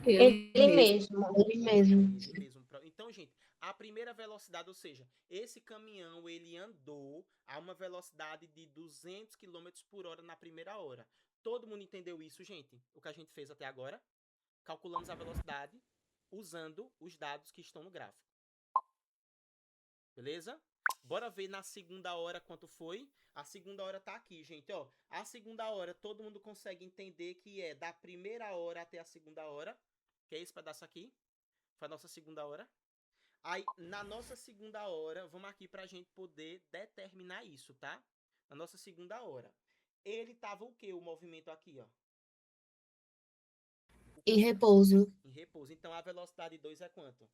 Ele mesmo. Ele mesmo. Ele mesmo. Então, gente, a primeira velocidade, ou seja, esse caminhão ele andou a uma velocidade de 200 km por hora na primeira hora. Todo mundo entendeu isso, gente? O que a gente fez até agora? Calculamos a velocidade usando os dados que estão no gráfico. Beleza? Bora ver na segunda hora quanto foi. A segunda hora tá aqui, gente. Ó, a segunda hora todo mundo consegue entender que é da primeira hora até a segunda hora. Que é esse pedaço aqui. Foi a nossa segunda hora. Aí, na nossa segunda hora, vamos aqui pra gente poder determinar isso, tá? Na nossa segunda hora. Ele tava o quê? O movimento aqui, ó. Em repouso. Em repouso. Então, a velocidade 2 é quanto?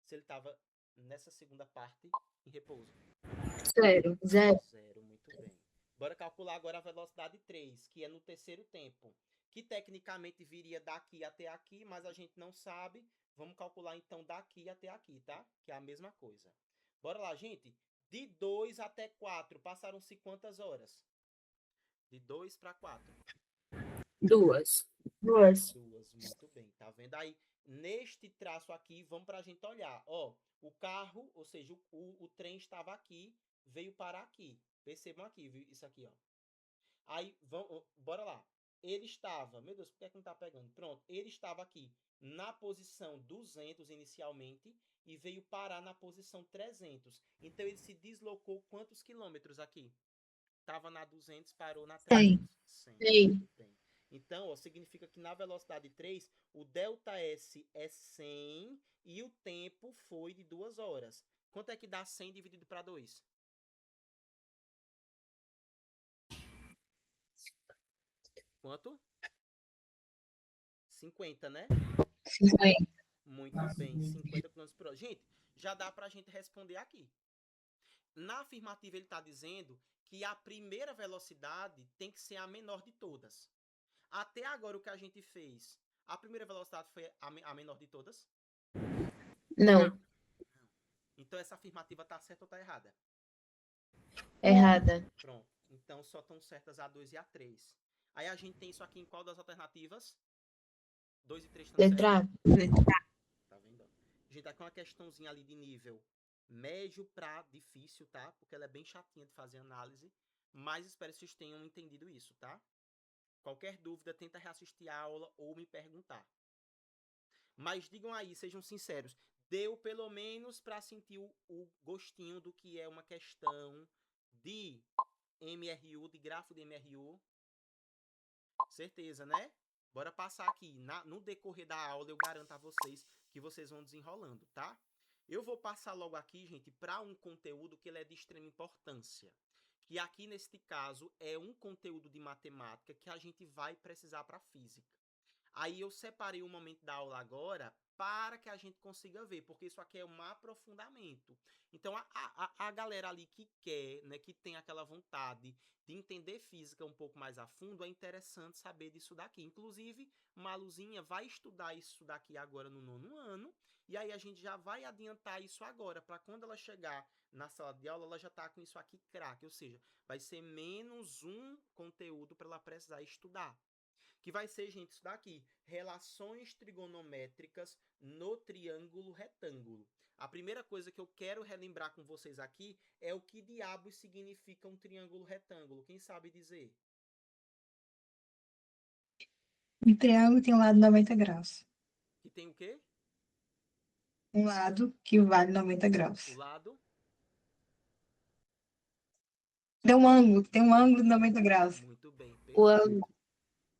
Se ele tava nessa segunda parte, em repouso. 0. 0. 0, muito bem. Bora calcular agora a velocidade 3, que é no terceiro tempo. Que tecnicamente viria daqui até aqui, mas a gente não sabe. Vamos calcular então daqui até aqui, tá? Que é a mesma coisa. Bora lá, gente. De 2 até 4, passaram-se quantas horas? De 2 para 4. 2. 2. 2, muito bem. Tá vendo aí? Neste traço aqui, vamos para a gente olhar. Ó, o carro, ou seja, o trem estava aqui, veio parar aqui. Percebam aqui, viu? Isso aqui, ó. Aí, bora lá. Ele estava, meu Deus, por que é que não tá pegando? Pronto, ele estava aqui na posição 200 inicialmente e veio parar na posição 300. Então, ele se deslocou quantos quilômetros aqui? Tava na 200, parou na 300. 100. 100. Muito bem. Então, ó, significa que na velocidade 3, o ΔS é 100 e o tempo foi de 2 horas. Quanto é que dá 100 dividido para 2? Quanto? 50, né? 50. Muito bem, 50 km por hora. Gente, já dá pra gente responder aqui. Na afirmativa, ele está dizendo que a primeira velocidade tem que ser a menor de todas. Até agora, o que a gente fez? A primeira velocidade foi a menor de todas? Não. Então, essa afirmativa está certa ou está errada? Errada. Pronto. Então, só estão certas a 2 e a 3. Aí, a gente tem isso aqui em qual das alternativas? 2 e 3 estão certas? Letra A. Tá vendo? A gente tá com uma questãozinha ali de nível médio pra difícil, tá? Porque ela é bem chatinha de fazer análise. Mas espero que vocês tenham entendido isso, tá? Qualquer dúvida, tenta reassistir a aula ou me perguntar. Mas digam aí, sejam sinceros. Deu pelo menos pra sentir o gostinho do que é uma questão de MRU, de grafo de MRU? Certeza, né? Bora passar aqui. No decorrer da aula, eu garanto a vocês que vocês vão desenrolando, tá? Eu vou passar logo aqui, gente, para um conteúdo que ele é de extrema importância. Que aqui, neste caso, é um conteúdo de matemática que a gente vai precisar para física. Aí eu separei um momento da aula agora para que a gente consiga ver, porque isso aqui é um aprofundamento. Então, a galera ali que quer, né, que tem aquela vontade de entender física um pouco mais a fundo, é interessante saber disso daqui. Inclusive, Maluzinha vai estudar isso daqui agora no 9º ano, e aí a gente já vai adiantar isso agora, para quando ela chegar na sala de aula, ela já tá com isso aqui craque, ou seja, vai ser menos um conteúdo para ela precisar estudar. Que vai ser, gente, isso daqui. Relações trigonométricas no triângulo retângulo. A primeira coisa que eu quero relembrar com vocês aqui é o que diabos significa um triângulo retângulo. Quem sabe dizer? Um triângulo tem um lado 90 graus. Que tem o quê? Um lado que vale 90 O graus. lado? Tem um ângulo de 90 graus. Muito bem, perfeito. O ângulo.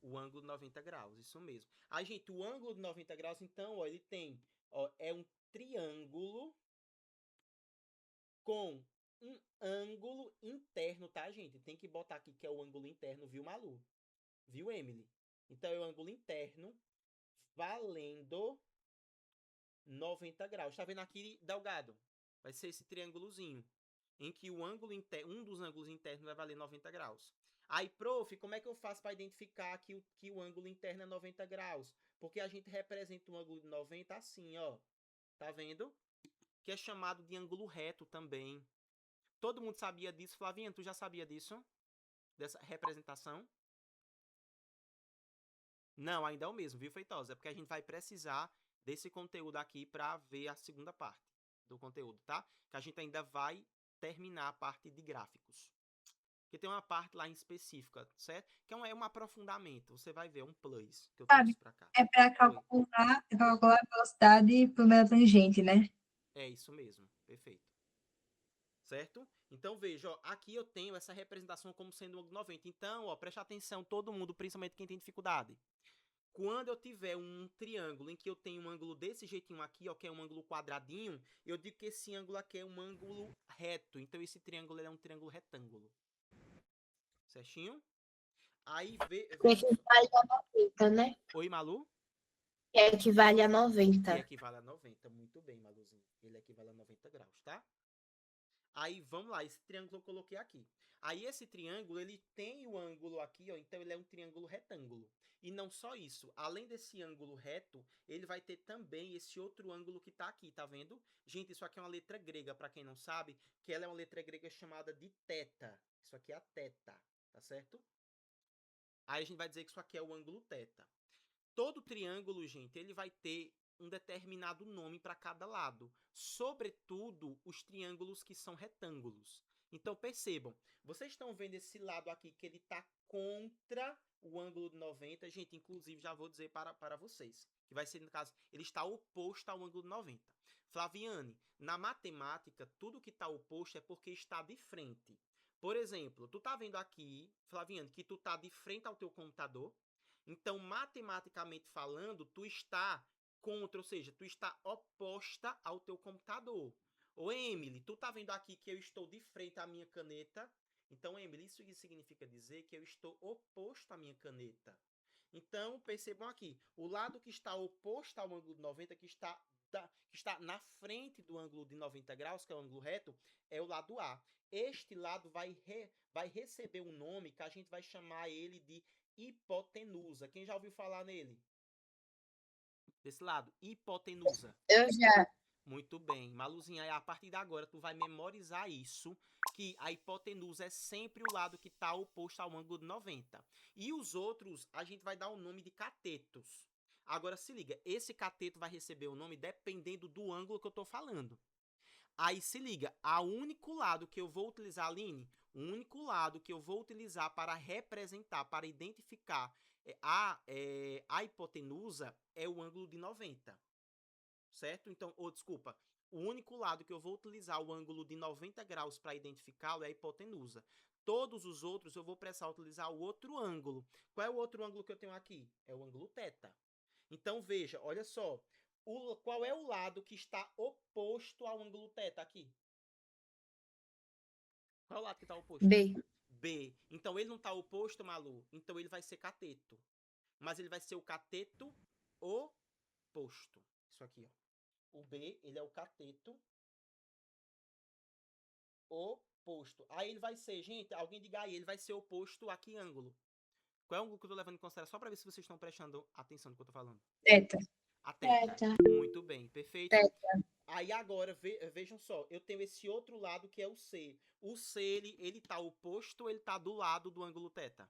O ângulo de 90 graus, isso mesmo. Aí, gente, o ângulo de 90 graus, então, ó, ele tem, ó, é um triângulo com um ângulo interno, tá, gente? Tem que botar aqui que é o ângulo interno, viu, Malu? Viu, Emily? Então, é o ângulo interno valendo 90 graus. Tá vendo aqui, Delgado? Vai ser esse triângulozinho, em que o ângulo um dos ângulos internos vai valer 90 graus. Aí, prof, como é que eu faço para identificar que o ângulo interno é 90 graus? Porque a gente representa o ângulo de 90 assim, ó. Tá vendo? Que é chamado de ângulo reto também. Todo mundo sabia disso? Flavinha, tu já sabia disso? Dessa representação? Não, ainda é o mesmo, viu, Feitosa? É porque a gente vai precisar desse conteúdo aqui para ver a segunda parte do conteúdo, tá? Que a gente ainda vai terminar a parte de gráficos. Porque tem uma parte lá em específica, certo? Que é um aprofundamento. Você vai ver um plus que eu trouxe para cá. É para calcular a velocidade por meio da tangente, né? É isso mesmo, perfeito. Certo? Então, veja, ó, aqui eu tenho essa representação como sendo um ângulo 90. Então, ó, preste atenção, todo mundo, principalmente quem tem dificuldade. Quando eu tiver um triângulo em que eu tenho um ângulo desse jeitinho aqui, ó, que é um ângulo quadradinho, eu digo que esse ângulo aqui é um ângulo reto. Então, esse triângulo é um triângulo retângulo. Certinho? Aí, Que equivale a 90, né? Oi, Malu? Que equivale a Que 90. equivale a 90. Muito bem, Maluzinho. Ele equivale a 90 graus, tá? Aí, vamos lá, esse triângulo eu coloquei aqui. Aí, esse triângulo, ele tem o ângulo aqui, ó, então ele é um triângulo retângulo. E não só isso, além desse ângulo reto, ele vai ter também esse outro ângulo que tá aqui, tá vendo? Gente, isso aqui é uma letra grega, para quem não sabe, que ela é uma letra grega chamada de θ. Isso aqui é a θ, tá certo? Aí a gente vai dizer que isso aqui é o ângulo θ. Todo triângulo, gente, ele vai ter um determinado nome para cada lado, sobretudo os triângulos que são retângulos. Então, percebam, vocês estão vendo esse lado aqui que ele está contra o ângulo de 90. Gente, inclusive, já vou dizer para vocês, que vai ser, no caso, ele está oposto ao ângulo de 90. Flaviane, na matemática, tudo que está oposto é porque está de frente. Por exemplo, tu tá vendo aqui, Flaviane, que tu tá de frente ao teu computador. Então, matematicamente falando, tu está contra, ou seja, tu está oposta ao teu computador. Ô, Emily, tu tá vendo aqui que eu estou de frente à minha caneta? Então, Emily, isso significa dizer que eu estou oposto à minha caneta. Então, percebam aqui, o lado que está oposto ao ângulo de 90, que está na frente do ângulo de 90 graus, que é o ângulo reto, é o lado A. Este lado vai receber um nome que a gente vai chamar ele de hipotenusa. Quem já ouviu falar nele? Desse lado, hipotenusa. Eu já. Muito bem. Maluzinha, a partir de agora tu vai memorizar isso, que a hipotenusa é sempre o lado que está oposto ao ângulo de 90. E os outros, a gente vai dar o nome de catetos. Agora se liga, esse cateto vai receber o nome dependendo do ângulo que eu estou falando. Aí se liga, o único lado que eu vou utilizar, Aline, o único lado que eu vou utilizar para representar, para identificar a hipotenusa é o ângulo de 90. Certo? Então, desculpa, o único lado que eu vou utilizar o ângulo de 90 graus para identificá-lo é a hipotenusa. Todos os outros eu vou precisar utilizar o outro ângulo. Qual é o outro ângulo que eu tenho aqui? É o ângulo θ. Então, veja, olha só. Qual é o lado que está oposto ao ângulo θ aqui? Qual é o lado que está oposto? B. B. Então, ele não está oposto, Malu? Então, ele vai ser cateto. Mas ele vai ser o cateto oposto. Isso aqui, ó. O B, ele é o cateto oposto. Aí ele vai ser, gente, alguém diga aí, ele vai ser oposto a que ângulo? Qual é o ângulo que eu tô levando em consideração? Só para ver se vocês estão prestando atenção no que eu tô falando. Θ. A θ. Θ. Muito bem, perfeito. Aí agora, vejam só, eu tenho esse outro lado que é o C. O C, ele tá oposto ou ele tá do lado do ângulo θ?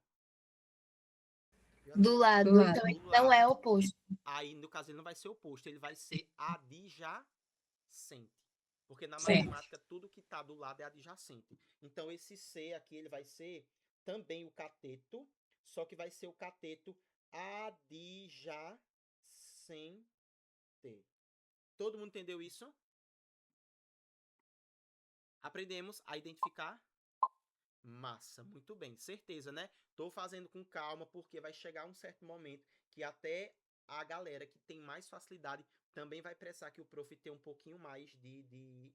Do lado, Do lado. então ele não é oposto. Aí, no caso, ele não vai ser oposto, ele vai ser adjacente. Porque na Certo. matemática, tudo que está do lado é adjacente. Então, esse C aqui, ele vai ser também o cateto, só que vai ser o cateto adjacente. Todo mundo entendeu isso? Aprendemos a identificar? Massa, muito bem, certeza, né? Tô fazendo com calma, porque vai chegar um certo momento que até a galera que tem mais facilidade também vai precisar que o prof tenha um pouquinho mais de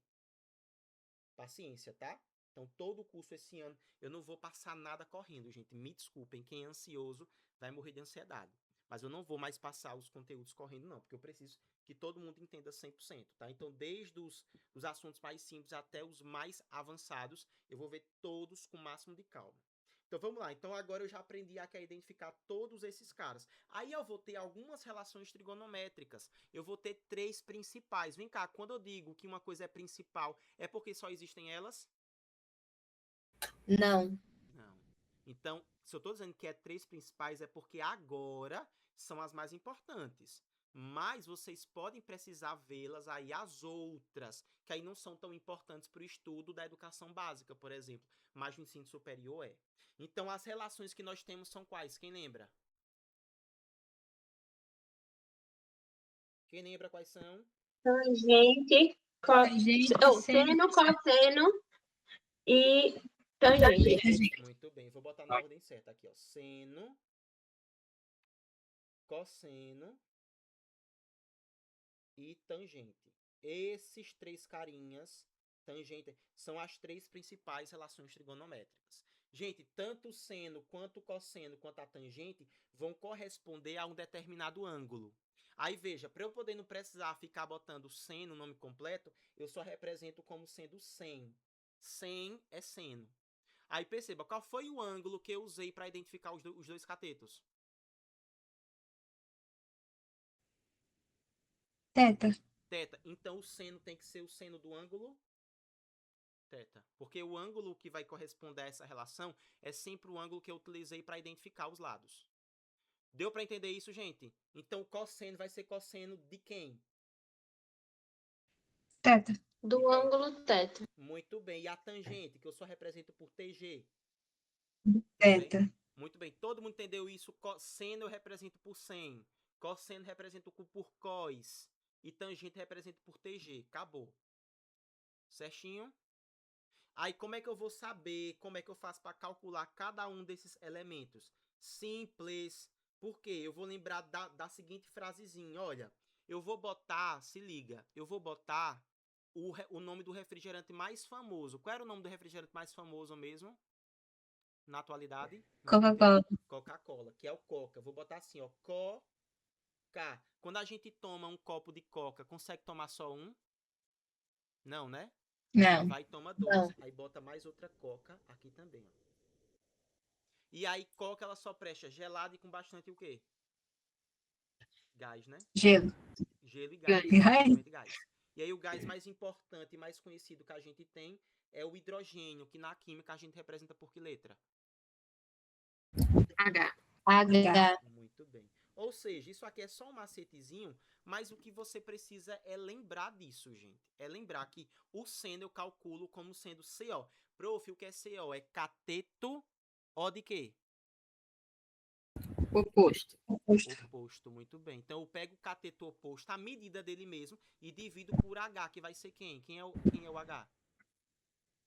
paciência, tá? Então, todo o curso esse ano, eu não vou passar nada correndo, gente. Me desculpem, quem é ansioso vai morrer de ansiedade. Mas eu não vou mais passar os conteúdos correndo, não, porque eu preciso que todo mundo entenda 100%, tá? Então, desde os assuntos mais simples até os mais avançados, eu vou ver todos com o máximo de calma. Então, vamos lá. Então, agora eu já aprendi a identificar todos esses caras. Aí eu vou ter algumas relações trigonométricas. Eu vou ter 3 principais. Vem cá, quando eu digo que uma coisa é principal, é porque só existem elas? Não. Não. Então, se eu estou dizendo que é 3 principais, é porque agora são as mais importantes. Mas vocês podem precisar vê-las aí as outras, que aí não são tão importantes para o estudo da educação básica, por exemplo, mas no ensino superior é. Então, as relações que nós temos são quais? Quem lembra? Quem lembra quais são? Tangente, Tangente, seno, cosseno e tangente. Muito bem, vou botar na ordem certa aqui, ó. Seno, cosseno e tangente. Esses três carinhas, tangente, são as três principais relações trigonométricas. Gente, tanto o seno, quanto o cosseno, quanto a tangente vão corresponder a um determinado ângulo. Aí veja, para eu poder não precisar ficar botando seno, o nome completo, eu só represento como sendo 100. 100 é seno. Aí perceba, qual foi o ângulo que eu usei para identificar os dois catetos? teta, Teta. Então o seno tem que ser o seno do ângulo teta. Porque o ângulo que vai corresponder a essa relação é sempre o ângulo que eu utilizei para identificar os lados. Deu para entender isso, gente? Então o cosseno vai ser cosseno de quem? teta, Do ângulo teta. Muito bem. E a tangente, que eu só represento por TG? teta, Muito bem. Todo mundo entendeu isso? Cosseno eu represento por 100. Cosseno represento por cos. E tangente represento por TG. Acabou. Certinho? Aí como é que eu vou saber, como é que eu faço para calcular cada um desses elementos? Simples. Por quê? Eu vou lembrar da seguinte frasezinha. Olha, eu vou botar, se liga, eu vou botar o nome do refrigerante mais famoso. Qual era o nome do refrigerante mais famoso mesmo? Na atualidade? Coca-Cola, Coca-Cola, que é o Coca. Vou botar assim, ó, Coca. Quando a gente toma um copo de Coca, consegue tomar só um? Não, né? Aí não, vai e toma dois. Aí bota mais outra Coca aqui também, ó. E aí Coca ela só presta gelada e com bastante o quê? Gás, né? gelo, Gelo e gás. Gás. Exatamente, gás. E aí o gás mais importante e mais conhecido que a gente tem é o hidrogênio, que na química a gente representa por que letra? H. H, Muito bem. Ou seja, isso aqui é só um macetezinho, mas o que você precisa é lembrar disso, gente. É lembrar que o seno eu calculo como sendo CO. Prof, o que é CO? É cateto O de quê? Oposto. oposto, Oposto, muito bem. Então eu pego o cateto oposto, a medida dele mesmo, e divido por H, que vai ser quem? Quem é o H?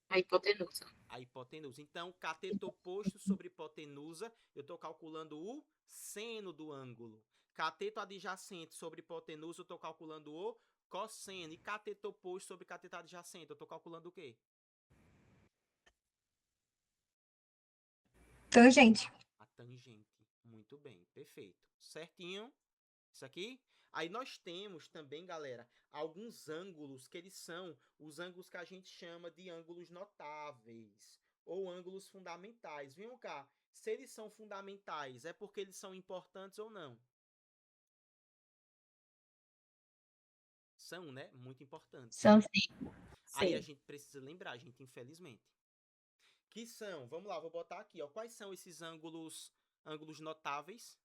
A hipotenusa. A hipotenusa. Então, cateto oposto sobre hipotenusa, eu estou calculando o seno do ângulo. Cateto adjacente sobre hipotenusa, eu estou calculando o cosseno. E cateto oposto sobre cateto adjacente, eu estou calculando o quê? tangente, A tangente. Muito bem, perfeito. Certinho? Isso aqui? Aí nós temos também, galera, alguns ângulos que eles são os ângulos que a gente chama de ângulos notáveis ou ângulos fundamentais. Venham cá, se eles são fundamentais, é porque eles são importantes ou não? São, né? Muito importantes. são sim, Aí a Sim. gente precisa lembrar, gente, infelizmente. Que são, vamos lá, vou botar aqui, ó. Quais são esses ângulos notáveis?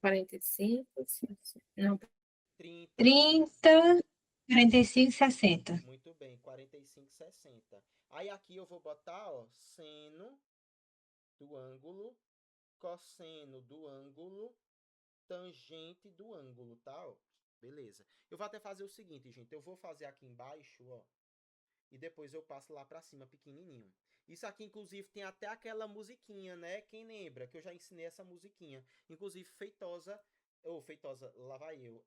45. Não, 30. 30, 45, 60. Muito bem, 45, 60. Aí aqui eu vou botar, ó, seno do ângulo, cosseno do ângulo, tangente do ângulo, tá? Ó, beleza. Eu vou até fazer o seguinte, gente. Eu vou fazer aqui embaixo, ó, e depois eu passo lá pra cima, pequenininho. Isso aqui, inclusive, tem até aquela musiquinha, né? Quem lembra que eu já ensinei essa musiquinha? Inclusive, Feitosa, lá vai eu.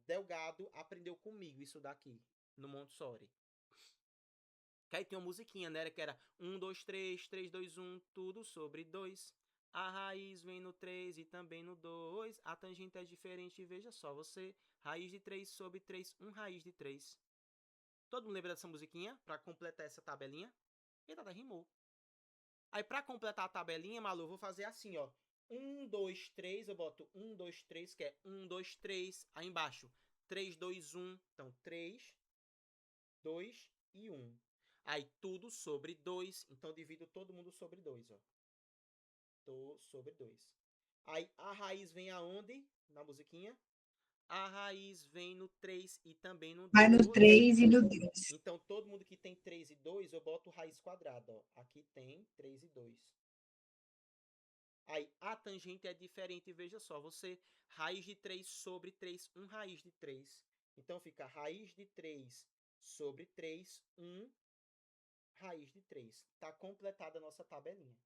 Delgado aprendeu comigo isso daqui, no Montessori. Que aí tem uma musiquinha, né? Que era 1, 2, 3, 3, 2, 1, tudo sobre 2. A raiz vem no 3 e também no 2. A tangente é diferente, veja só você. Raiz de 3 sobre 3, 1 raiz de 3. Todo mundo lembra dessa musiquinha? Pra completar essa tabelinha? Eita, até rimou. Aí pra completar a tabelinha, Malu, eu vou fazer assim, ó. 1, 2, 3, eu boto 1, 2, 3, que é 1, 2, 3. Aí embaixo, 3, 2, 1. Então, 3, 2 e 1. Aí tudo sobre 2, então divido todo mundo sobre 2, ó. Sobre 2. Aí a raiz vem aonde? Na musiquinha? A raiz vem no 3 e também no 2. Vai no 3 e no 2. Então, todo mundo que tem 3 e 2, eu boto raiz quadrada. Ó. Aqui tem 3 e 2. Aí, a tangente é diferente, veja só. Você, raiz de 3 sobre 3, 1 raiz de 3. Então, fica raiz de 3 sobre 3, 1 raiz de 3. Tá completada a nossa tabelinha.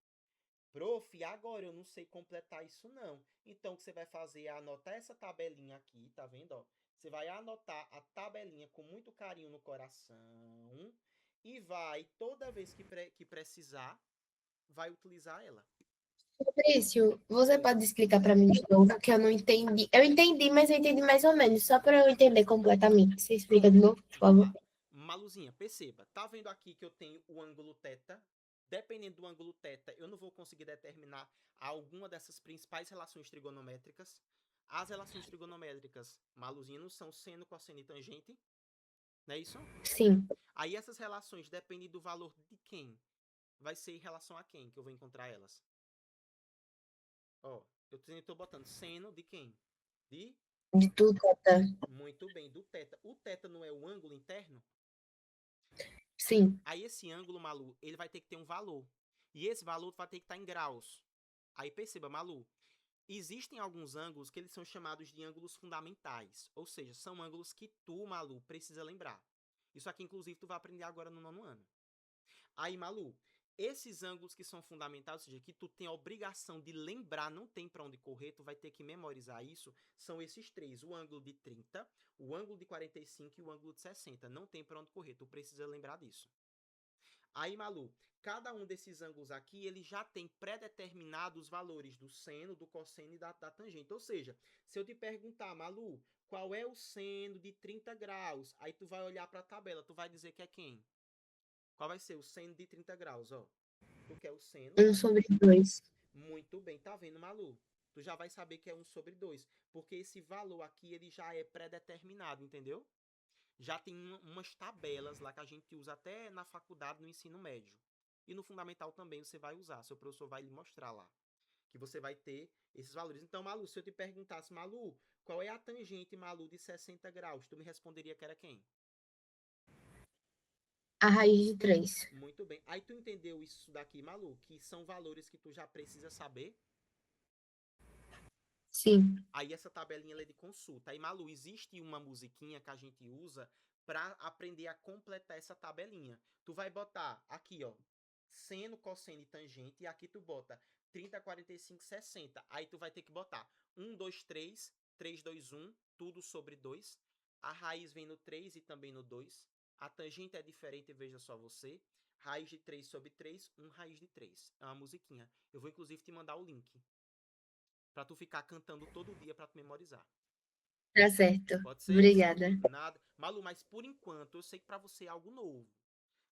Prof, agora eu não sei completar isso não. Então, o que você vai fazer é anotar essa tabelinha aqui, tá vendo? Ó? Você vai anotar a tabelinha com muito carinho no coração e vai, toda vez que precisar, vai utilizar ela. Fabrício, você Oi. pode explicar para mim de novo que eu não entendi. Eu entendi, mas eu entendi mais ou menos, só para eu entender completamente. Você explica de novo, por Vamos favor? lá. Maluzinha, perceba. Tá vendo aqui que eu tenho o ângulo θ? Dependendo do ângulo θ, eu não vou conseguir determinar alguma dessas principais relações trigonométricas. As relações trigonométricas, Maluzinha, não são seno, cosseno e tangente. Não é isso? Sim. Aí essas relações dependem do valor de quem? Vai ser em relação a quem que eu vou encontrar elas? Ó, eu estou botando seno de quem? De? De tudo, tá? Muito bem, do θ. O θ não é o ângulo interno? Sim. Aí esse ângulo, Malu, ele vai ter que ter um valor. E esse valor vai ter que estar em graus. Aí perceba, Malu, existem alguns ângulos que eles são chamados de ângulos fundamentais. Ou seja, são ângulos que tu, Malu, precisa lembrar. Isso aqui, inclusive, tu vai aprender agora no 9º ano. Aí, Malu, esses ângulos que são fundamentais, ou seja, que tu tem a obrigação de lembrar, não tem para onde correr, tu vai ter que memorizar isso, são esses três. O ângulo de 30, o ângulo de 45 e o ângulo de 60. Não tem para onde correr, tu precisa lembrar disso. Aí, Malu, cada um desses ângulos aqui, ele já tem pré-determinados os valores do seno, do cosseno e da tangente. Ou seja, se eu te perguntar, Malu, qual é o seno de 30 graus? Aí tu vai olhar para a tabela, tu vai dizer que é quem? Qual vai ser o seno de 30 graus, ó? Tu quer o seno? 1/2. Muito bem, tá vendo, Malu? Tu já vai saber que é 1/2, porque esse valor aqui, ele já é pré-determinado, entendeu? Já tem umas tabelas lá que a gente usa até na faculdade, no ensino médio. E no fundamental também você vai usar. Seu professor vai lhe mostrar lá. Que você vai ter esses valores. Então, Malu, se eu te perguntasse, Malu, qual é a tangente, Malu, de 60 graus? Tu me responderia que era quem? A raiz de 3. Muito bem. Aí tu entendeu isso daqui, Malu? Que são valores que tu já precisa saber? Sim. Aí essa tabelinha é de consulta. Aí, Malu, existe uma musiquinha que a gente usa para aprender a completar essa tabelinha. Tu vai botar aqui, ó, seno, cosseno e tangente, e aqui tu bota 30, 45, 60. Aí tu vai ter que botar 1, 2, 3, 3, 2, 1, tudo sobre 2. A raiz vem no 3 e também no 2. A tangente é diferente, veja só você. Raiz de 3 sobre 3, 1 raiz de 3. É uma musiquinha. Eu vou inclusive te mandar o link para tu ficar cantando todo dia para tu memorizar. Tá certo. Pode ser? Obrigada. Nada. Malu, mas por enquanto eu sei que para você é algo novo.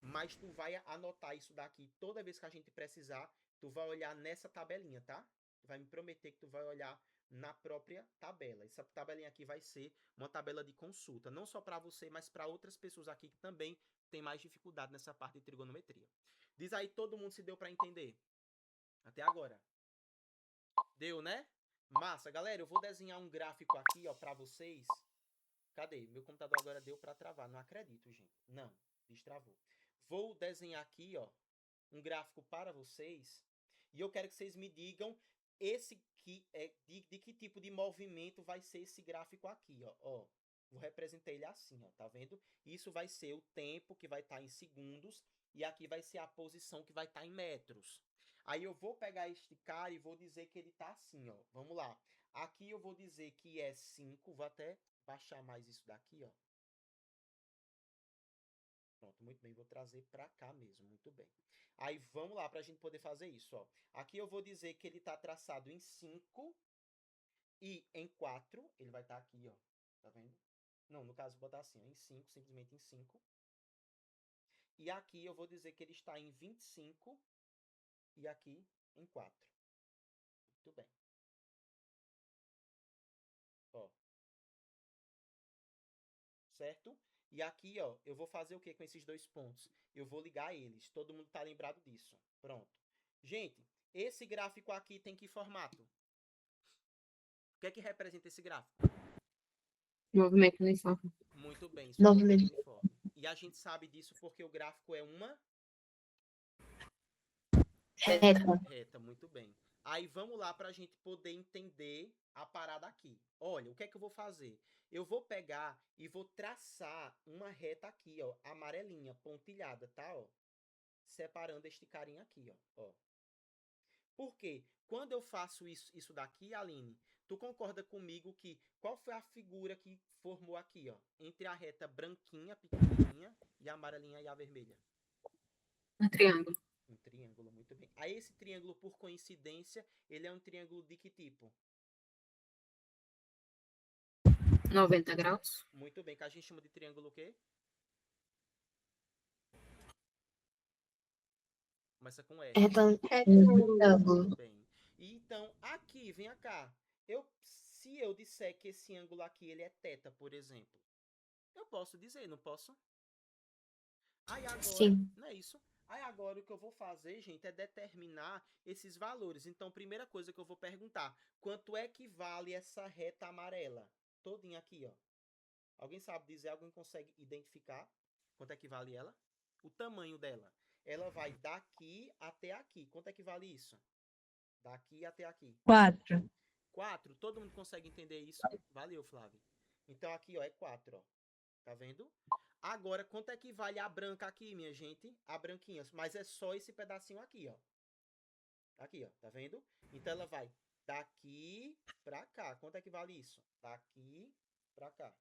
Mas tu vai anotar isso daqui toda vez que a gente precisar. Tu vai olhar nessa tabelinha, tá? Tu vai me prometer que tu vai olhar na própria tabela. Essa tabelinha aqui vai ser uma tabela de consulta, não só para você, mas para outras pessoas aqui que também tem mais dificuldade nessa parte de trigonometria. Diz aí, todo mundo se deu para entender? Até agora. Deu, né? Massa. Galera, eu vou desenhar um gráfico aqui, ó, para vocês. Cadê? Meu computador agora deu para travar. Não acredito, gente. Não, destravou. Vou desenhar aqui, ó, um gráfico para vocês. E eu quero que vocês me digam de que tipo de movimento vai ser esse gráfico aqui, ó. Vou representar ele assim, ó, tá vendo? Isso vai ser o tempo que vai estar em segundos e aqui vai ser a posição que vai estar em metros. Aí eu vou pegar este cara e vou dizer que ele tá assim, ó. Vamos lá. Aqui eu vou dizer que é 5, vou até baixar mais isso daqui, ó. Pronto, muito bem, vou trazer para cá mesmo, muito bem. Aí vamos lá para a gente poder fazer isso, ó. Aqui eu vou dizer que ele está traçado em 5 e em 4, ele vai estar aqui, ó. Tá vendo? Não, no caso vou botar assim, ó, em 5, simplesmente em 5. E aqui eu vou dizer que ele está em 25 e aqui em 4. Muito bem. Ó. Certo? E aqui, ó, eu vou fazer o que com esses dois pontos? Eu vou ligar eles. Todo mundo tá lembrado disso. Pronto. Gente, esse gráfico aqui tem que formato? que é que representa esse gráfico? Movimento uniforme. Muito bem, isso é um movimento uniforme. E a gente sabe disso porque o gráfico é uma reta, muito bem. Aí vamos lá para a gente poder entender a parada aqui. Olha, o que é que eu vou fazer? Eu vou pegar e vou traçar uma reta aqui, ó, amarelinha, pontilhada, tá, ó? Separando este carinha aqui, ó. Por quê? Quando eu faço isso daqui, Aline, tu concorda comigo que qual foi a figura que formou aqui, ó, entre a reta branquinha, pequenininha, e a amarelinha e a vermelha? Um triângulo. Um triângulo, muito bem. Aí esse triângulo, por coincidência, ele é um triângulo de que tipo? 90 graus. Muito bem, que a gente chama de triângulo o quê? Começa com S. Retângulo. Muito bem. E então, aqui, vem cá. Se eu disser que esse ângulo aqui ele é θ, por exemplo, eu posso dizer, não posso? Aí agora, Sim. não é isso? Aí agora o que eu vou fazer, gente, é determinar esses valores. Então, primeira coisa que eu vou perguntar, quanto é que vale essa reta amarela? Todinha aqui, ó. Alguém sabe dizer? Alguém consegue identificar quanto é que vale ela? O tamanho dela. Ela vai daqui até aqui. Quanto é que vale isso? Daqui até aqui. 4. 4. Todo mundo consegue entender isso? Valeu, Flávio. Então aqui, ó, é 4, ó. Tá vendo? Agora, quanto é que vale a branca aqui, minha gente? A branquinha. Mas é só esse pedacinho aqui, ó. Aqui, ó. Tá vendo? Então ela vai daqui pra cá. Quanto é que vale isso? Daqui pra cá.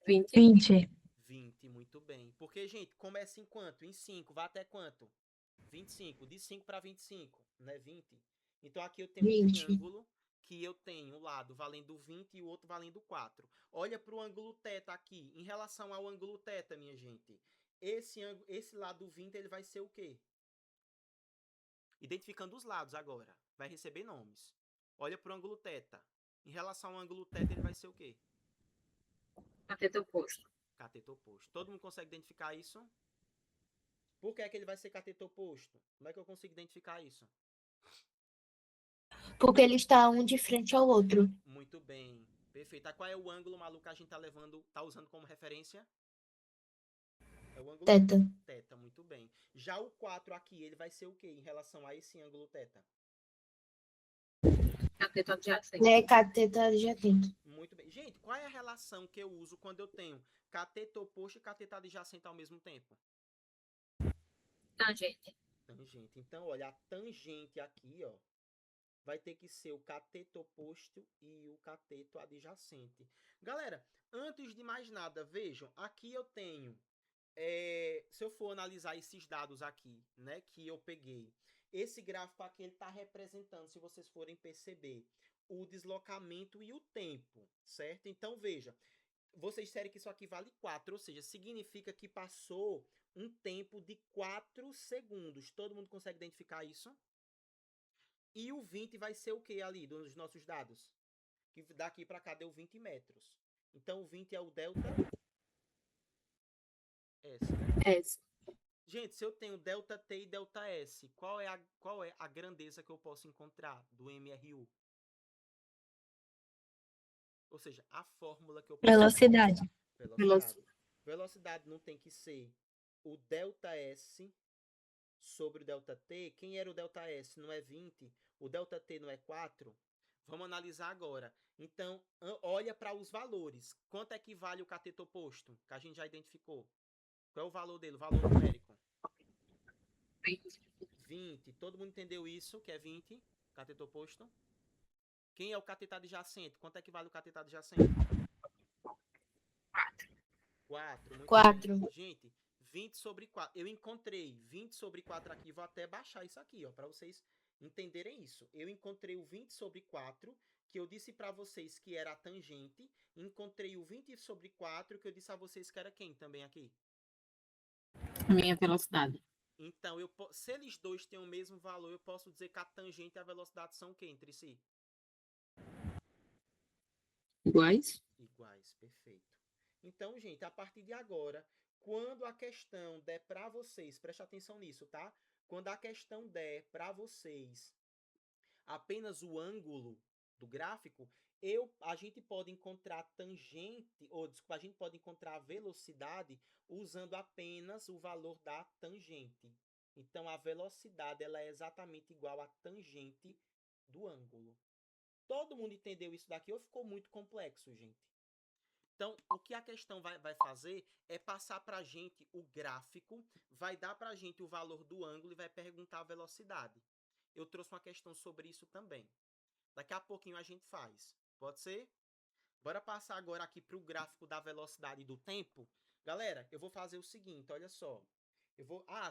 20. 20, muito bem. Porque, gente, começa em quanto? Em 5. Vai até quanto? 25. De 5 para 25, né? 20. Então aqui eu tenho um 20. triângulo que eu tenho um lado valendo 20 e o outro valendo 4. Olha para o ângulo θ aqui. Em relação ao ângulo θ, minha gente, esse lado 20 ele vai ser o quê? Identificando os lados agora. Vai receber nomes. Olha para o ângulo θ. Em relação ao ângulo θ, ele vai ser o quê? Cateto oposto. Cateto oposto. Todo mundo consegue identificar isso? Por que é que ele vai ser cateto oposto? Como é que eu consigo identificar isso? Porque ele está um de frente ao outro. Muito bem. Perfeito. Ah, qual é o ângulo maluco que a gente tá usando como referência? É o ângulo Θ. θ, muito bem. Já o 4 aqui, ele vai ser o quê em relação a esse ângulo θ? Cateto adjacente. É cateto adjacente. Muito bem. Gente, qual é a relação que eu uso quando eu tenho cateto oposto e cateto adjacente ao mesmo tempo? Tangente. Tangente. Então, olha, a tangente aqui, ó, vai ter que ser o cateto oposto e o cateto adjacente. Galera, antes de mais nada, vejam, aqui eu tenho, se eu for analisar esses dados aqui, né, que eu peguei, esse gráfico aqui ele está representando, se vocês forem perceber, o deslocamento e o tempo, certo? Então, veja, vocês disseram que isso aqui vale 4, ou seja, significa que passou um tempo de 4 segundos. Todo mundo consegue identificar isso? E o 20 vai ser o que ali dos nossos dados? Que daqui para cá deu 20 metros. Então o 20 é o delta S, né? S. Gente, se eu tenho delta T e delta S, qual é a grandeza que eu posso encontrar do MRU? Ou seja, a fórmula que eu posso Velocidade. Velocidade não tem que ser o delta S sobre o delta T. Quem era o delta S? Não é 20. O delta T não é 4. Vamos analisar agora. Então, olha para os valores. Quanto é que vale o cateto oposto? Que a gente já identificou. Qual é o valor dele? O valor numérico? 20. Todo mundo entendeu isso, que é 20. Cateto oposto. Quem é o cateto adjacente? Quanto é que vale o cateto adjacente? 4. Muito 4. bem. Gente, 20 sobre 4. Eu encontrei 20 sobre 4 aqui. Vou até baixar isso aqui, ó, para vocês entenderem isso. Eu encontrei o 20 sobre 4, que eu disse para vocês que era a tangente. Encontrei o 20 sobre 4, que eu disse a vocês que era quem também aqui? Minha velocidade. Então, se eles dois têm o mesmo valor, eu posso dizer que a tangente e a velocidade são o quê entre si? Iguais. Iguais, perfeito. Então, gente, a partir de agora, quando a questão der para vocês, preste atenção nisso, tá? Quando a questão der para vocês apenas o ângulo do gráfico, a gente pode encontrar tangente, ou desculpa, a gente pode encontrar a velocidade usando apenas o valor da tangente. Então, a velocidade ela é exatamente igual à tangente do ângulo. Todo mundo entendeu isso daqui ou ficou muito complexo, gente? Então, o que a questão vai fazer é passar para a gente o gráfico, vai dar para a gente o valor do ângulo e vai perguntar a velocidade. Eu trouxe uma questão sobre isso também. Daqui a pouquinho a gente faz. Pode ser? Bora passar agora aqui para o gráfico da velocidade e do tempo. Galera, eu vou fazer o seguinte, olha só.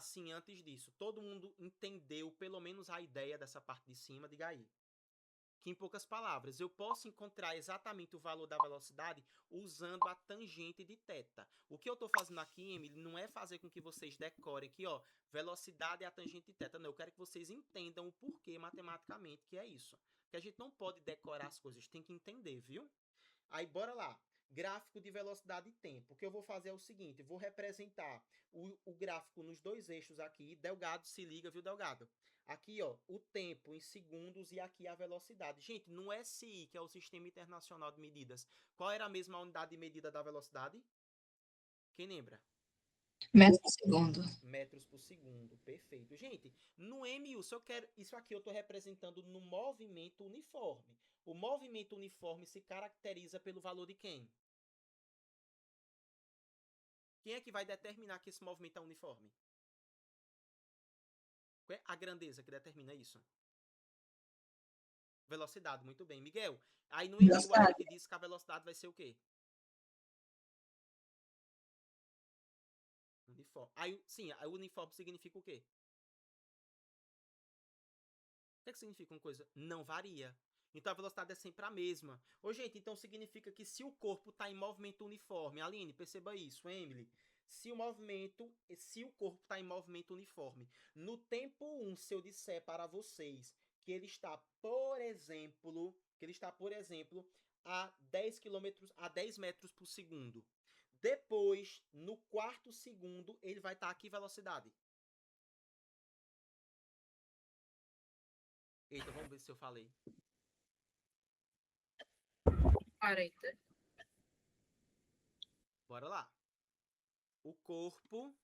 Sim, antes disso. Todo mundo entendeu pelo menos a ideia dessa parte de cima? Diga aí. Que, em poucas palavras, eu posso encontrar exatamente o valor da velocidade usando a tangente de θ. O que eu estou fazendo aqui, Emily, não é fazer com que vocês decorem aqui, ó, velocidade é a tangente de θ. Não, eu quero que vocês entendam o porquê matematicamente que é isso. Porque a gente não pode decorar as coisas, tem que entender, viu? Aí, bora lá. Gráfico de velocidade e tempo. O que eu vou fazer é o seguinte, vou representar o gráfico nos dois eixos aqui. Delgado, se liga, viu, Delgado? Aqui, ó, o tempo em segundos e aqui a velocidade. Gente, no SI, que é o Sistema Internacional de Medidas, qual era a mesma unidade de medida da velocidade? Quem lembra? Metro por segundo. Metros por segundo, perfeito. Gente, no MU, se eu quero, isso aqui eu estou representando no movimento uniforme. O movimento uniforme se caracteriza pelo valor de quem? Quem é que vai determinar que esse movimento é uniforme? Qual é a grandeza que determina isso? Velocidade, muito bem. Miguel, aí no MU a gente disse que a velocidade vai ser o quê? Uniforme. Aí, sim, o uniforme significa o quê? O que significa uma coisa? Não varia. Então a velocidade é sempre a mesma. Ô, gente, então significa que se o corpo está em movimento uniforme, Aline, perceba isso, Emily. Se o corpo está em movimento uniforme, no tempo 1, se eu disser para vocês que ele está, por exemplo, a 10 metros por segundo. Depois, no quarto segundo, ele vai estar a que velocidade? Eita, vamos ver se eu falei. 40. Bora lá. O corpo,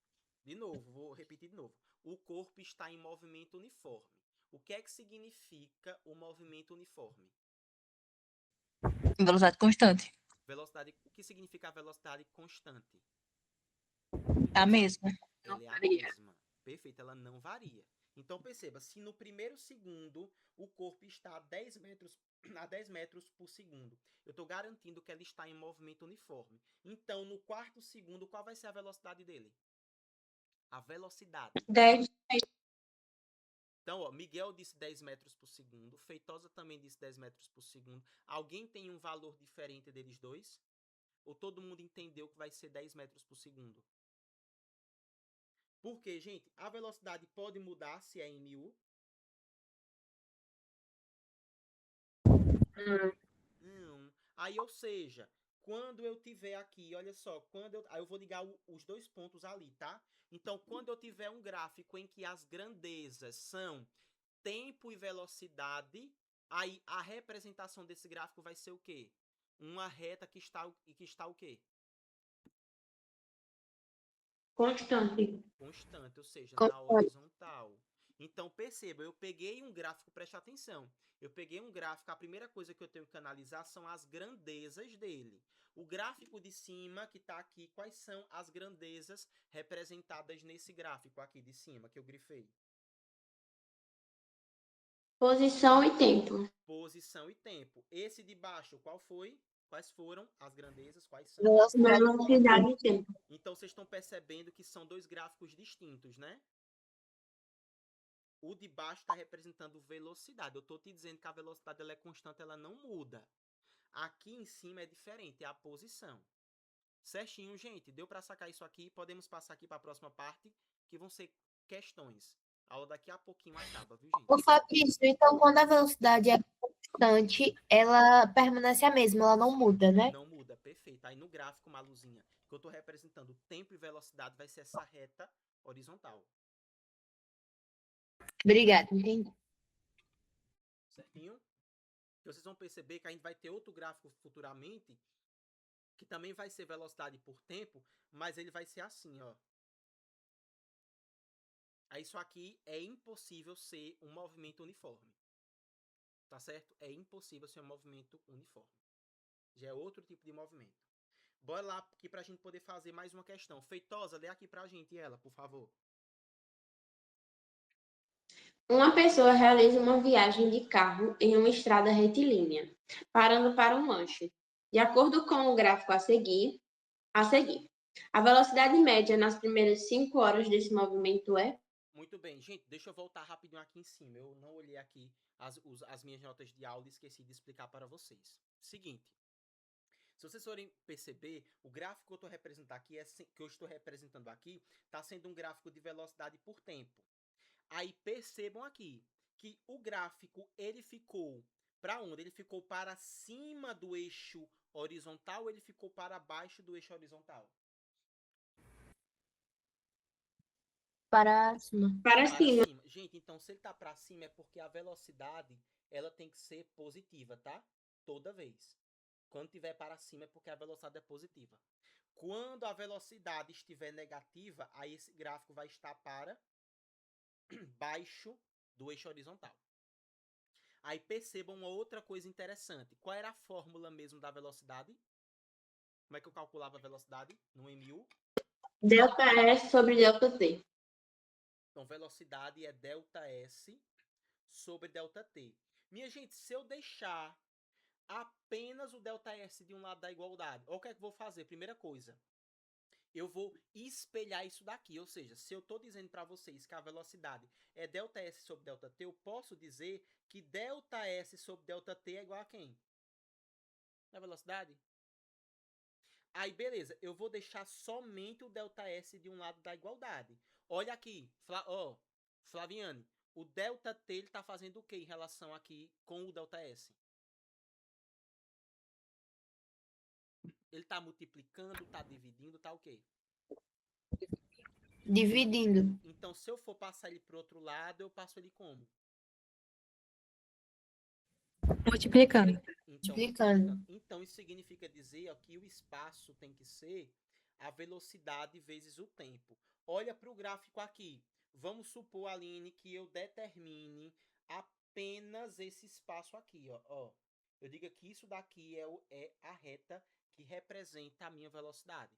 de novo, vou repetir de novo. O corpo está em movimento uniforme. O que é que significa o movimento uniforme? Velocidade constante. O que significa a velocidade constante? A mesma. Ela é a varia. mesma. Perfeito, ela não varia. Então perceba, se no primeiro segundo o corpo está a 10 metros por segundo, eu estou garantindo que ela está em movimento uniforme. Então, no quarto segundo, qual vai ser a velocidade dele? A velocidade. 10. Então, ó, Miguel disse 10 metros por segundo, Feitosa também disse 10 metros por segundo. Alguém tem um valor diferente deles dois? Ou todo mundo entendeu que vai ser 10 metros por segundo? Porque, gente, a velocidade pode mudar se é em mil. Não. Aí, ou seja, quando eu tiver aqui, olha só, aí eu vou ligar os dois pontos ali, tá? Então, quando eu tiver um gráfico em que as grandezas são tempo e velocidade, aí a representação desse gráfico vai ser o quê? Uma reta que está o quê? Constante. Constante, ou seja, na Constante. horizontal. Então, perceba, eu peguei um gráfico, preste atenção. Eu peguei um gráfico, a primeira coisa que eu tenho que analisar são as grandezas dele. O gráfico de cima, que está aqui, quais são as grandezas representadas nesse gráfico aqui de cima, que eu grifei? Posição e tempo. Posição e tempo. Esse de baixo, qual foi? Quais foram as grandezas? Quais são? Velocidade e tempo. Então, vocês estão percebendo que são dois gráficos distintos, né? O de baixo está representando velocidade. Eu estou te dizendo que a velocidade ela é constante, ela não muda. Aqui em cima é diferente, é a posição. Certinho, gente? Deu para sacar isso aqui? Podemos passar aqui para a próxima parte, que vão ser questões. A aula daqui a pouquinho acaba, viu, gente? Ô, Fabrício, então quando a velocidade é constante, ela permanece a mesma, ela não muda, né? Não muda, perfeito. Aí no gráfico, uma luzinha, que eu estou representando tempo e velocidade, vai ser essa reta horizontal. Obrigada, entendi. Certinho? Vocês vão perceber que a gente vai ter outro gráfico futuramente, que também vai ser velocidade por tempo, mas ele vai ser assim, ó. Aí isso aqui é impossível ser um movimento uniforme. Tá certo? É impossível ser um movimento uniforme. Já é outro tipo de movimento. Bora lá aqui pra gente poder fazer mais uma questão. Feitosa, lê aqui pra gente ela, por favor. Uma pessoa realiza uma viagem de carro em uma estrada retilínea, parando para um lanche. De acordo com o gráfico a seguir, a velocidade média nas primeiras 5 horas desse movimento é. Muito bem, gente, deixa eu voltar rapidinho aqui em cima. Eu não olhei aqui as minhas notas de aula e esqueci de explicar para vocês. Seguinte, se vocês forem perceber, o gráfico que eu estou representando aqui, está sendo um gráfico de velocidade por tempo. Aí percebam aqui que o gráfico ele ficou para onde? Ele ficou para cima do eixo horizontal ou ele ficou para baixo do eixo horizontal? Para cima. Para Para cima. cima. Gente, então se ele tá para cima é porque a velocidade ela tem que ser positiva, tá? Toda vez. Quando tiver para cima é porque a velocidade é positiva. Quando a velocidade estiver negativa, aí esse gráfico vai estar para baixo do eixo horizontal. Aí percebam uma outra coisa interessante. Qual era a fórmula mesmo da velocidade? Como é que eu calculava a velocidade no MU? Delta S sobre delta T. Então, velocidade é delta S sobre delta T. Minha gente, se eu deixar apenas o delta S de um lado da igualdade, o que é que eu vou fazer? Primeira coisa, eu vou espelhar isso daqui. Ou seja, se eu estou dizendo para vocês que a velocidade é delta S sobre delta T, eu posso dizer que delta S sobre delta T é igual a quem? A velocidade? Aí, beleza, eu vou deixar somente o ΔS de um lado da igualdade. Olha aqui, Flaviane, o ΔT ele tá fazendo o que em relação aqui com o ΔS? Ele tá multiplicando, tá dividindo, tá o quê? Dividindo. Então, se eu for passar ele pro outro lado, eu passo ele como? Multiplicando. Então, Multiplicando. então isso significa dizer ó, que o espaço tem que ser a velocidade vezes o tempo. Olha para o gráfico aqui. Vamos supor, Aline, que eu determine apenas esse espaço aqui. Ó. Eu digo que isso daqui é a reta que representa a minha velocidade.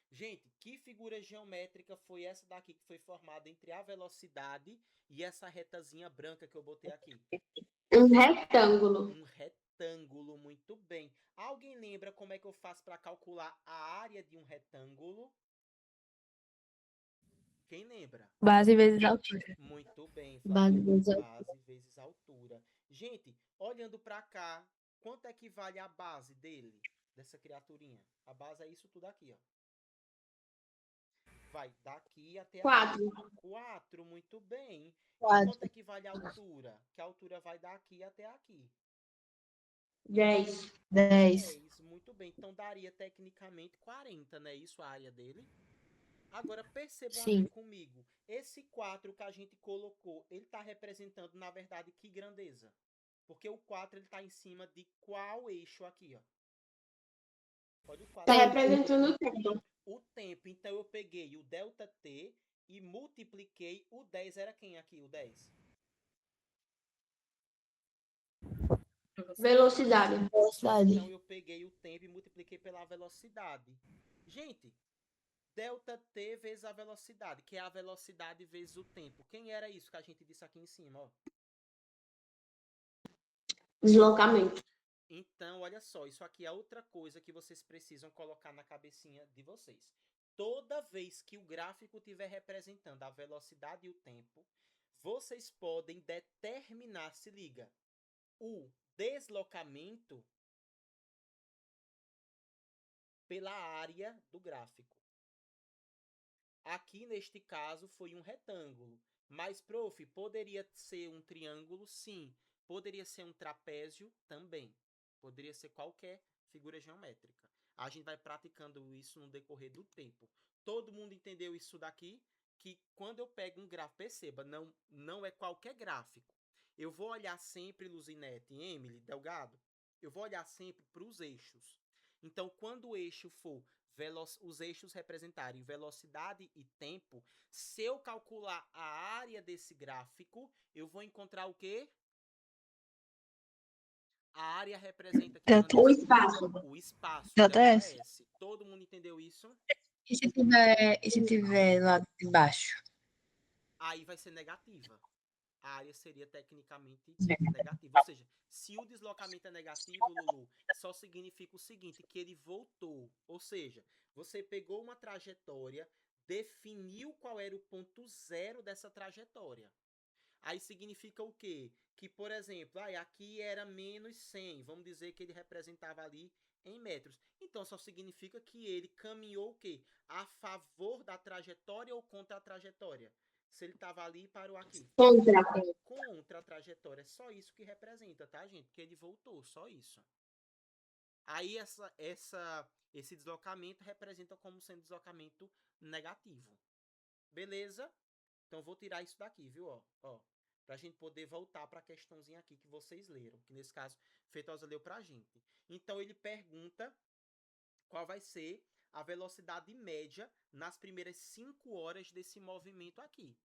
Gente, que figura geométrica foi essa daqui que foi formada entre a velocidade e essa retazinha branca que eu botei aqui? Um retângulo. Um retângulo, muito bem. Alguém lembra como é que eu faço para calcular a área de um retângulo? Quem lembra? Base vezes altura. Muito bem, Base Flaviana. vezes Base vezes altura. Gente, olhando para cá, quanto é que vale a base dele, dessa criaturinha? A base é isso tudo aqui, ó. Vai daqui até aqui. 4. 4, muito bem. E 4. quanto é que vale a altura? Que a altura vai daqui até aqui. 10. 10. 10, muito bem. Então daria tecnicamente 40, né? Isso a área dele. Agora percebam aqui Sim. comigo. Esse 4 que a gente colocou, ele está representando, na verdade, que grandeza? Porque o 4 ele está em cima de qual eixo aqui, ó? Olha o 4. Está representando o tempo. O tempo. Então eu peguei o ΔT e multipliquei. O 10 era quem aqui, o 10? Velocidade. Velocidade. Então eu peguei o tempo e multipliquei pela velocidade. Gente, ΔT vezes a velocidade, que é a velocidade vezes o tempo. Quem era isso que a gente disse aqui em cima, ó? Deslocamento. Então, olha só, isso aqui é outra coisa que vocês precisam colocar na cabecinha de vocês. Toda vez que o gráfico estiver representando a velocidade e o tempo, vocês podem determinar, se liga, o deslocamento pela área do gráfico. Aqui, neste caso, foi um retângulo. Mas, prof, poderia ser um triângulo? Sim. Poderia ser um trapézio? Também. Poderia ser qualquer figura geométrica. A gente vai praticando isso no decorrer do tempo. Todo mundo entendeu isso daqui? Que quando eu pego um gráfico, perceba, não é qualquer gráfico. Eu vou olhar sempre, Luzinete, Emily, Delgado, eu vou olhar sempre para os eixos. Então, quando o eixo for os eixos representarem velocidade e tempo, se eu calcular a área desse gráfico, eu vou encontrar o quê? A área representa aqui, Delta- O Vanessa, espaço. o espaço, Delta S. S. Todo mundo entendeu isso? E se tiver lá de baixo? Aí vai ser negativa. A área seria tecnicamente negativa. Ou seja, se o deslocamento é negativo, Lulu, só significa o seguinte, que ele voltou. Ou seja, você pegou uma trajetória, definiu qual era o ponto zero dessa trajetória. Aí significa o quê? Que, por exemplo, aqui era menos 100. Vamos dizer que ele representava ali em metros. Então, só significa que ele caminhou o quê? A favor da trajetória ou contra a trajetória? Se ele estava ali e parou aqui. Contra a trajetória. É só isso que representa, tá, gente? Que ele voltou, só isso. Aí, esse deslocamento representa como sendo deslocamento negativo. Beleza? Então, vou tirar isso daqui, viu? Ó, pra gente poder voltar para a questãozinha aqui que vocês leram, que nesse caso Feitosa leu pra gente. Então ele pergunta qual vai ser a velocidade média nas primeiras 5 horas desse movimento aqui.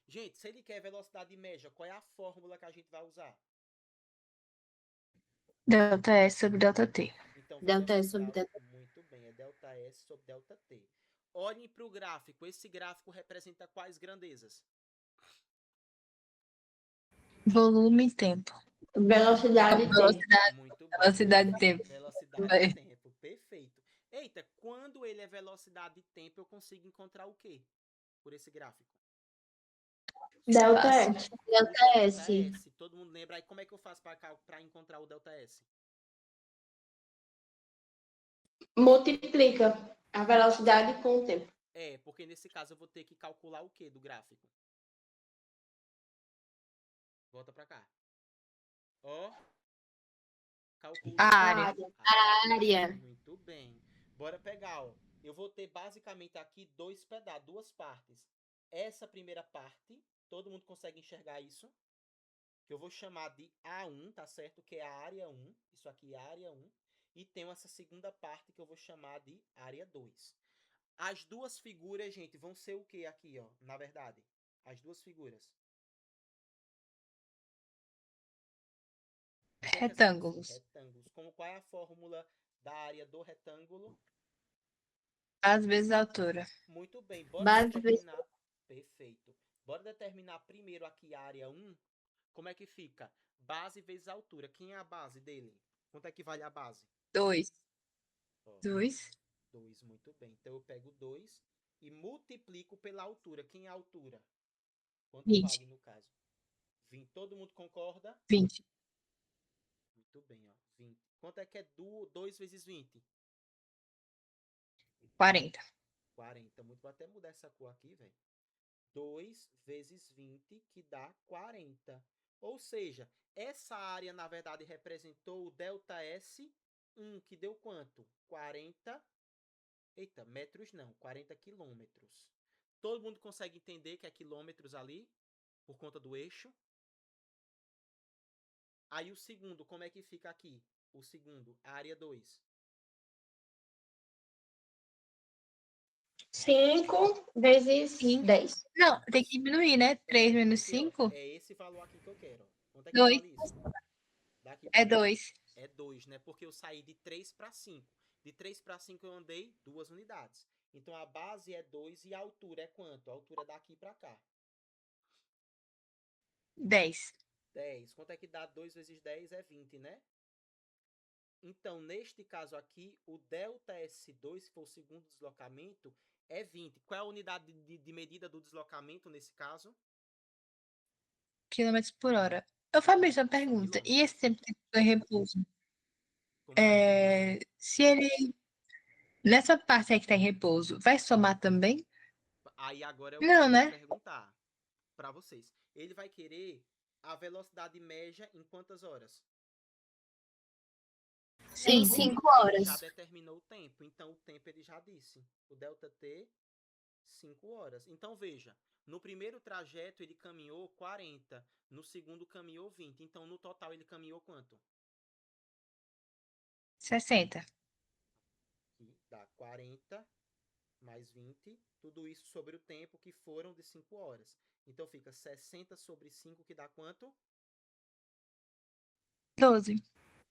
Gente, se ele quer velocidade média, qual é a fórmula que a gente vai usar? Delta S sobre delta T. Então Delta S sobre delta. Muito bem, é delta S sobre delta T. Olhem para o gráfico. Esse gráfico representa quais grandezas? Volume e tempo. Velocidade e tempo. Velocidade, Muito bem. velocidade e tempo. Velocidade Vai. e tempo, perfeito. Eita, quando ele é velocidade e tempo, eu consigo encontrar o quê? Por esse gráfico? Delta S. Delta S. S. Todo mundo lembra? Aí como é que eu faço para encontrar o delta S? Multiplica a velocidade com o tempo. Porque nesse caso eu vou ter que calcular o quê do gráfico? Volta para cá. Ó. Calcula A área. Área. Muito bem. Bora pegar, ó. Eu vou ter basicamente aqui duas partes. Essa primeira parte, todo mundo consegue enxergar isso? Que eu vou chamar de A1, tá certo? Que é a área 1. Isso aqui é a área 1. E tenho essa segunda parte que eu vou chamar de área 2. As duas figuras, gente, vão ser o que aqui, ó? Na verdade, as duas figuras. Retângulos. Retângulos. Qual é a fórmula da área do retângulo? Às vezes a altura. Muito bem. Bora Base determinar. Perfeito. Bora determinar primeiro aqui a área 1. Como é que fica? Base vezes altura. Quem é a base dele? Quanto é que vale a base? 2. Ó, 2. 2, muito bem. Então eu pego 2 e multiplico pela altura. Quem é a altura? Quanto 20. vale no caso? 20. Todo mundo concorda? 20. Muito bem, ó. 20. Quanto é que é 2 vezes 20? 40. 40. Muito. Vou até mudar essa cor aqui, velho. 2 vezes 20, que dá 40. Ou seja, essa área, na verdade, representou o delta S1, que deu quanto? 40. Eita, metros não, 40 quilômetros. Todo mundo consegue entender que é quilômetros ali, por conta do eixo? Aí o segundo, como é que fica aqui? O segundo, a área 2. 5 vezes 10. Não, tem que diminuir, né? 3 menos porque, ó, 5. é esse valor aqui que eu quero. Ó. Quanto é que 2. vale isso? Daqui pra É cá. 2. É 2, né? Porque eu saí de 3 para 5. De 3 para 5 eu andei 2 unidades. Então a base é 2 e a altura é quanto? A altura daqui para cá. 10. 10. Quanto é que dá 2 vezes 10? É 20, né? Então, neste caso aqui, o delta S2, se for o segundo deslocamento, é 20. Qual é a unidade de medida do deslocamento nesse caso? Quilômetros por hora. Eu faço uma pergunta. E esse tempo que ficou em repouso? Como é? Se ele. Nessa parte aí que tá em repouso, vai somar também? Aí agora é o que Não, eu né? vou perguntar para vocês. Ele vai querer a velocidade média em quantas horas? Em 5 horas. Ele já determinou o tempo. Então, o tempo ele já disse. O delta T 5 horas. Então, veja, no primeiro trajeto ele caminhou 40, no segundo caminhou 20. Então, no total ele caminhou quanto? 60. Que dá 40 mais 20, tudo isso sobre o tempo que foram de 5 horas. Então, fica 60 sobre 5, que dá quanto? 12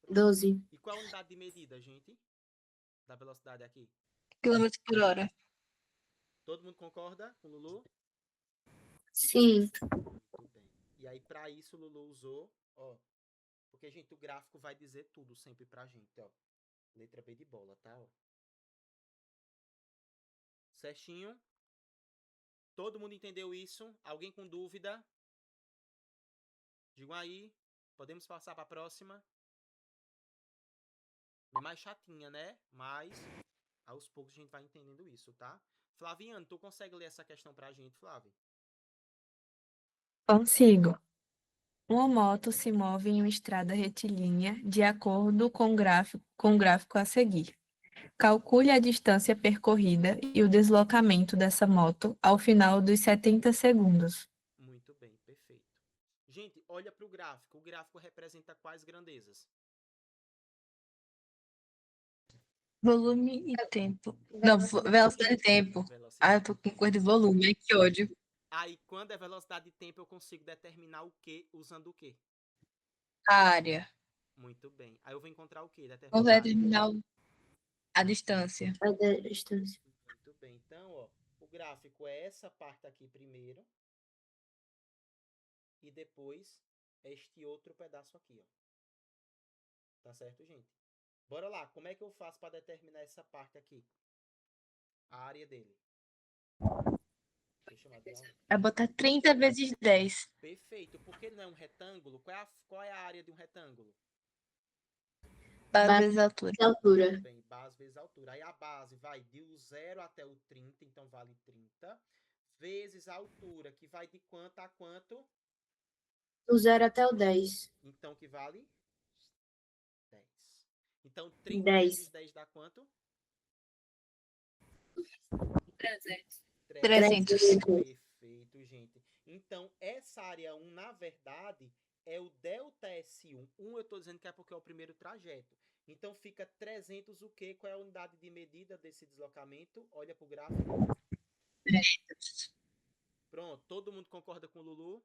12. E qual a unidade de medida, gente? Da velocidade aqui? quilômetros por hora. Todo mundo concorda com o Lulu? Sim. Muito bem. E aí, para isso, o Lulu usou, ó, porque, gente, o gráfico vai dizer tudo sempre pra gente, ó. Letra B de bola, tá? Ó. Certinho? Todo mundo entendeu isso? Alguém com dúvida? Digam aí. Podemos passar para a próxima? É mais chatinha, né? Mas aos poucos a gente vai entendendo isso, tá? Flaviano, tu consegue ler essa questão pra gente, Flávio? Consigo. Uma moto se move em uma estrada retilínea de acordo com o gráfico a seguir. Calcule a distância percorrida e o deslocamento dessa moto ao final dos 70 segundos. Muito bem, perfeito. Gente, olha para o gráfico. O gráfico representa quais grandezas? Volume e tempo. Não, velocidade e tempo. Ah, eu tô com coisa de volume, ai, que ódio. Aí, quando é velocidade de tempo, eu consigo determinar o que usando o quê? A área. Muito bem. Aí eu vou encontrar o quê? Vamos Determinar. determinar a distância. A distância. Muito bem. Então, ó, o gráfico é essa parte aqui primeiro. E depois este outro pedaço aqui, ó. Tá certo, gente? Bora lá. Como é que eu faço para determinar essa parte aqui? A área dele. Deixa eu chamar de aula. Vai botar 30 vezes 10. Perfeito. Porque ele não é um retângulo, qual é a área de um retângulo? Base vezes altura. Altura. Muito bem, base vezes altura. Aí a base vai de 0 até o 30, então vale 30. Vezes a altura, que vai de quanto a quanto? Do 0 até o 10. Então, que vale 10. Então, 30 10. vezes 10 dá quanto? 300. Perfeito, gente. Então, essa área 1, na verdade, é o delta S1. 1 eu estou dizendo que é porque é o primeiro trajeto. Então, fica 300 o quê? Qual é a unidade de medida desse deslocamento? Olha para o gráfico. Pronto, todo mundo concorda com o Lulu?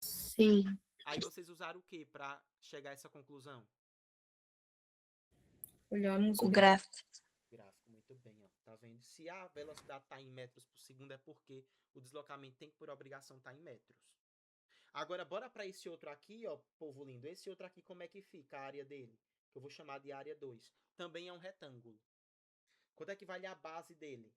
Sim. Aí vocês usaram o quê para chegar a essa conclusão? Olhamos O gráfico. Gráfico, muito bem, ó. Tá vendo? Se a velocidade está em metros por segundo, é porque o deslocamento tem que, por obrigação, estar em metros. Agora, bora para esse outro aqui, ó, povo lindo. Esse outro aqui, como é que fica a área dele? Que eu vou chamar de área 2. Também é um retângulo. Quanto é que vale a base dele?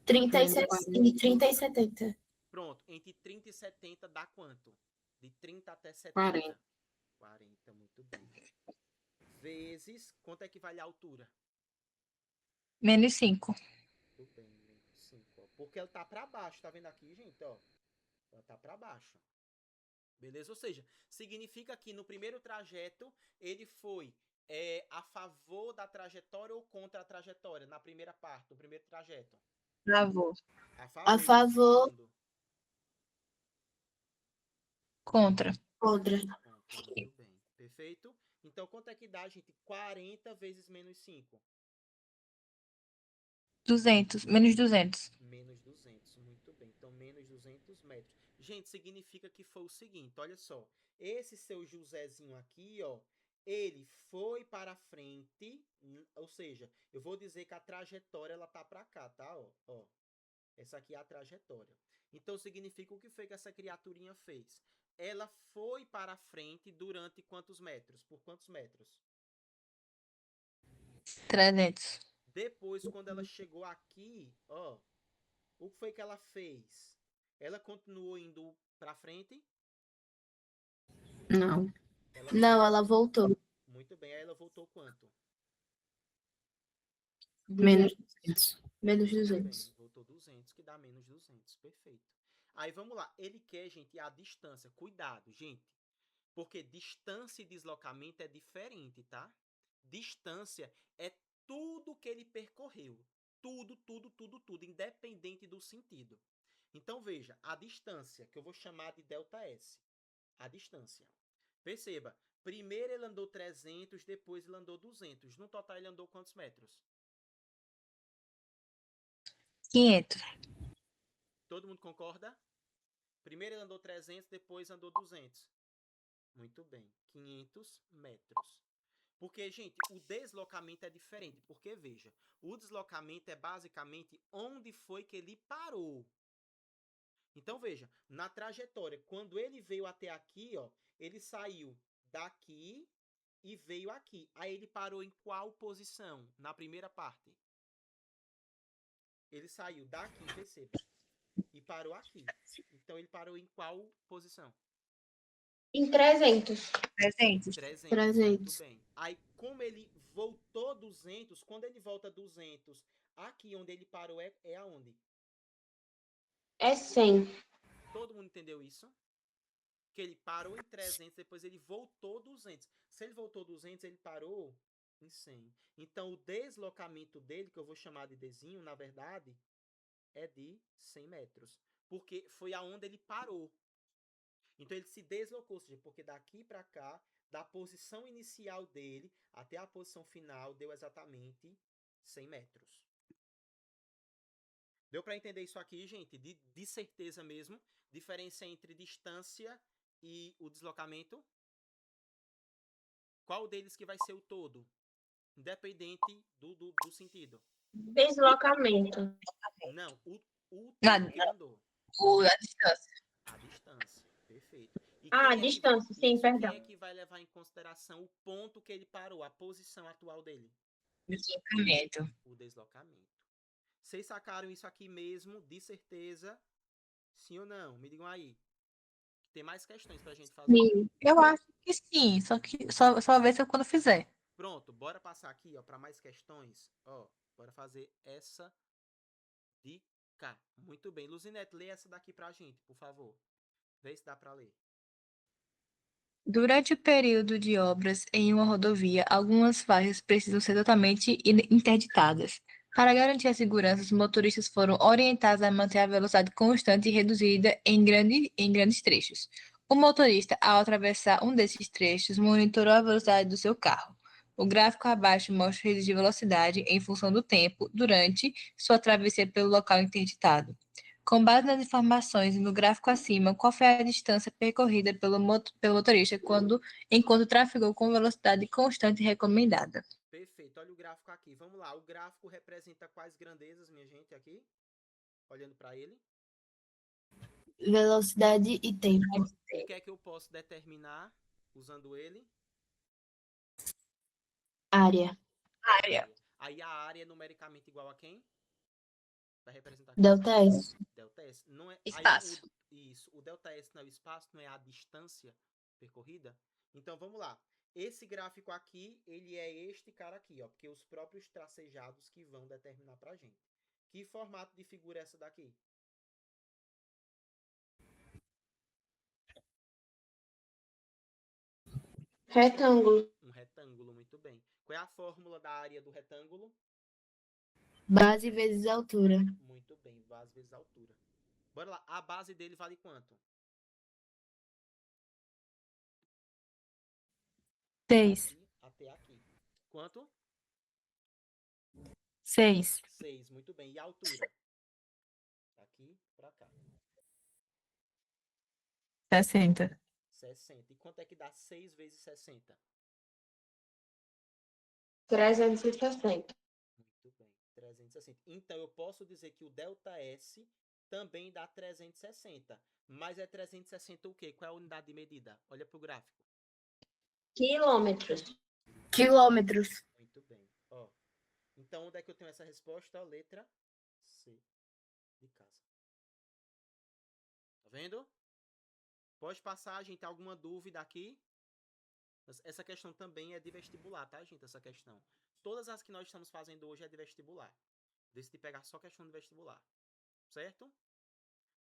30 e 70. Pronto, entre 30 e 70 dá quanto? De 30 até 70? 40. 40, muito bem. Vezes, quanto é que vale a altura? Menos 5. Tudo bem, menos 5, ó. Porque ela tá para baixo, tá vendo aqui, gente, ó? Ela tá para baixo. Beleza? Ou seja, significa que no primeiro trajeto ele foi a favor da trajetória ou contra a trajetória? Na primeira parte, do primeiro trajeto. Travou. A favor. Segundo, Contra. Contra. contra. Muito bem. Perfeito? Então, quanto é que dá, gente? 40 vezes menos 5. 200. Menos 200. Menos 200, muito bem. Então, menos 200 metros. Gente, significa que foi o seguinte, olha só. Esse seu Josézinho aqui, ó, ele foi para frente, ou seja, eu vou dizer que a trajetória, ela tá para cá, tá? Ó, essa aqui é a trajetória. Então, significa o que foi que essa criaturinha fez? Ela foi para frente durante quantos metros? Por quantos metros? 300. Depois, quando ela chegou aqui, ó, o que foi que ela fez? Ela continuou indo para frente? Não. Não, ela voltou. Muito bem. Aí ela voltou quanto? Menos 200. Menos Muito 200. bem. Voltou 200, que dá menos 200. Perfeito. Aí vamos lá. Ele quer, gente, a distância. Cuidado, gente. Porque distância e deslocamento é diferente, tá? Distância é tudo que ele percorreu. Tudo, tudo, tudo, tudo, independente do sentido. Então, veja, a distância, que eu vou chamar de ΔS. A distância. Perceba, primeiro ele andou 300, depois ele andou 200. No total, ele andou quantos metros? 500. Todo mundo concorda? Primeiro ele andou 300, depois andou 200. Muito bem, 500 metros. Porque, gente, o deslocamento é diferente. Porque, veja, o deslocamento é basicamente onde foi que ele parou. Então, veja, na trajetória, quando ele veio até aqui, ó, ele saiu daqui e veio aqui. Aí ele parou em qual posição? Na primeira parte. Ele saiu daqui, perceba, e parou aqui. Então, ele parou em qual posição? Em 300. 300. 300. 300. Muito bem. Aí, como ele voltou 200, quando ele volta 200, aqui onde ele parou é aonde? É 100. Todo mundo entendeu isso? Que ele parou em 300, depois ele voltou 200. Se ele voltou 200, ele parou em 100. Então, o deslocamento dele, que eu vou chamar de Dzinho, na verdade, é de 100 metros. Porque foi aonde ele parou. Então, ele se deslocou, ou seja, porque daqui para cá, da posição inicial dele até a posição final, deu exatamente 100 metros. Deu para entender isso aqui, gente? De certeza mesmo. Diferença entre distância e o deslocamento. Qual deles que vai ser o todo? Independente do sentido. Deslocamento. Não, o Na- tempo que ele andou. A distância. A distância. Perfeito. E Ah, quem é que distância, sim, isso, quem perdão. é que vai levar em consideração o ponto que ele parou, a posição atual dele? Deslocamento. O deslocamento. Vocês sacaram isso aqui mesmo, de certeza? Sim ou não? Me digam aí. Tem mais questões pra gente fazer. Sim. Eu acho que sim, só que só ver se eu quando fizer. Pronto, bora passar aqui, ó, para mais questões. Ó, bora fazer essa de cá. Muito bem. Luzinete, lê essa daqui pra gente, por favor. Vê se dá pra ler. Durante o período de obras em uma rodovia, algumas faixas precisam ser totalmente interditadas. Para garantir a segurança, os motoristas foram orientados a manter a velocidade constante e reduzida em grandes trechos. O motorista, ao atravessar um desses trechos, monitorou a velocidade do seu carro. O gráfico abaixo mostra o registro de velocidade em função do tempo durante sua travessia pelo local interditado. Com base nas informações no gráfico acima, qual foi a distância percorrida pelo motorista enquanto trafegou com velocidade constante recomendada? Perfeito. Olha o gráfico aqui. Vamos lá. O gráfico representa quais grandezas, minha gente, aqui? Olhando para ele. Velocidade e tempo. O que é que eu posso determinar usando ele? Área. Área. Aí a área é numericamente igual a quem? Vai representar quem? Delta S. Delta S. Não é, Espaço. Isso. O delta S não é o espaço, não é a distância percorrida? Então, vamos lá. Esse gráfico aqui, ele é este cara aqui, ó. Porque os próprios tracejados que vão determinar pra gente. Que formato de figura é essa daqui? Retângulo. Um retângulo, muito bem. Qual é a fórmula da área do retângulo? Base vezes altura. Muito bem, base vezes altura. Bora lá. A base dele vale quanto? 6. Aqui até aqui. Quanto? 6. 6, muito bem. E a altura? Aqui pra cá. 60. 60. E quanto é que dá 6 vezes 60? 360. Muito bem, 360. Então, eu posso dizer que o ΔS também dá 360. Mas é 360 o quê? Qual é a unidade de medida? Olha para o gráfico. Quilômetros. Quilômetros. Muito bem. Ó. Então, onde é que eu tenho essa resposta? Letra C de casa. Tá vendo? Pode passar, gente, alguma dúvida aqui? Essa questão também é de vestibular, tá, gente? Essa questão. Todas as que nós estamos fazendo hoje é de vestibular. Decidi pegar só questão de vestibular. Certo?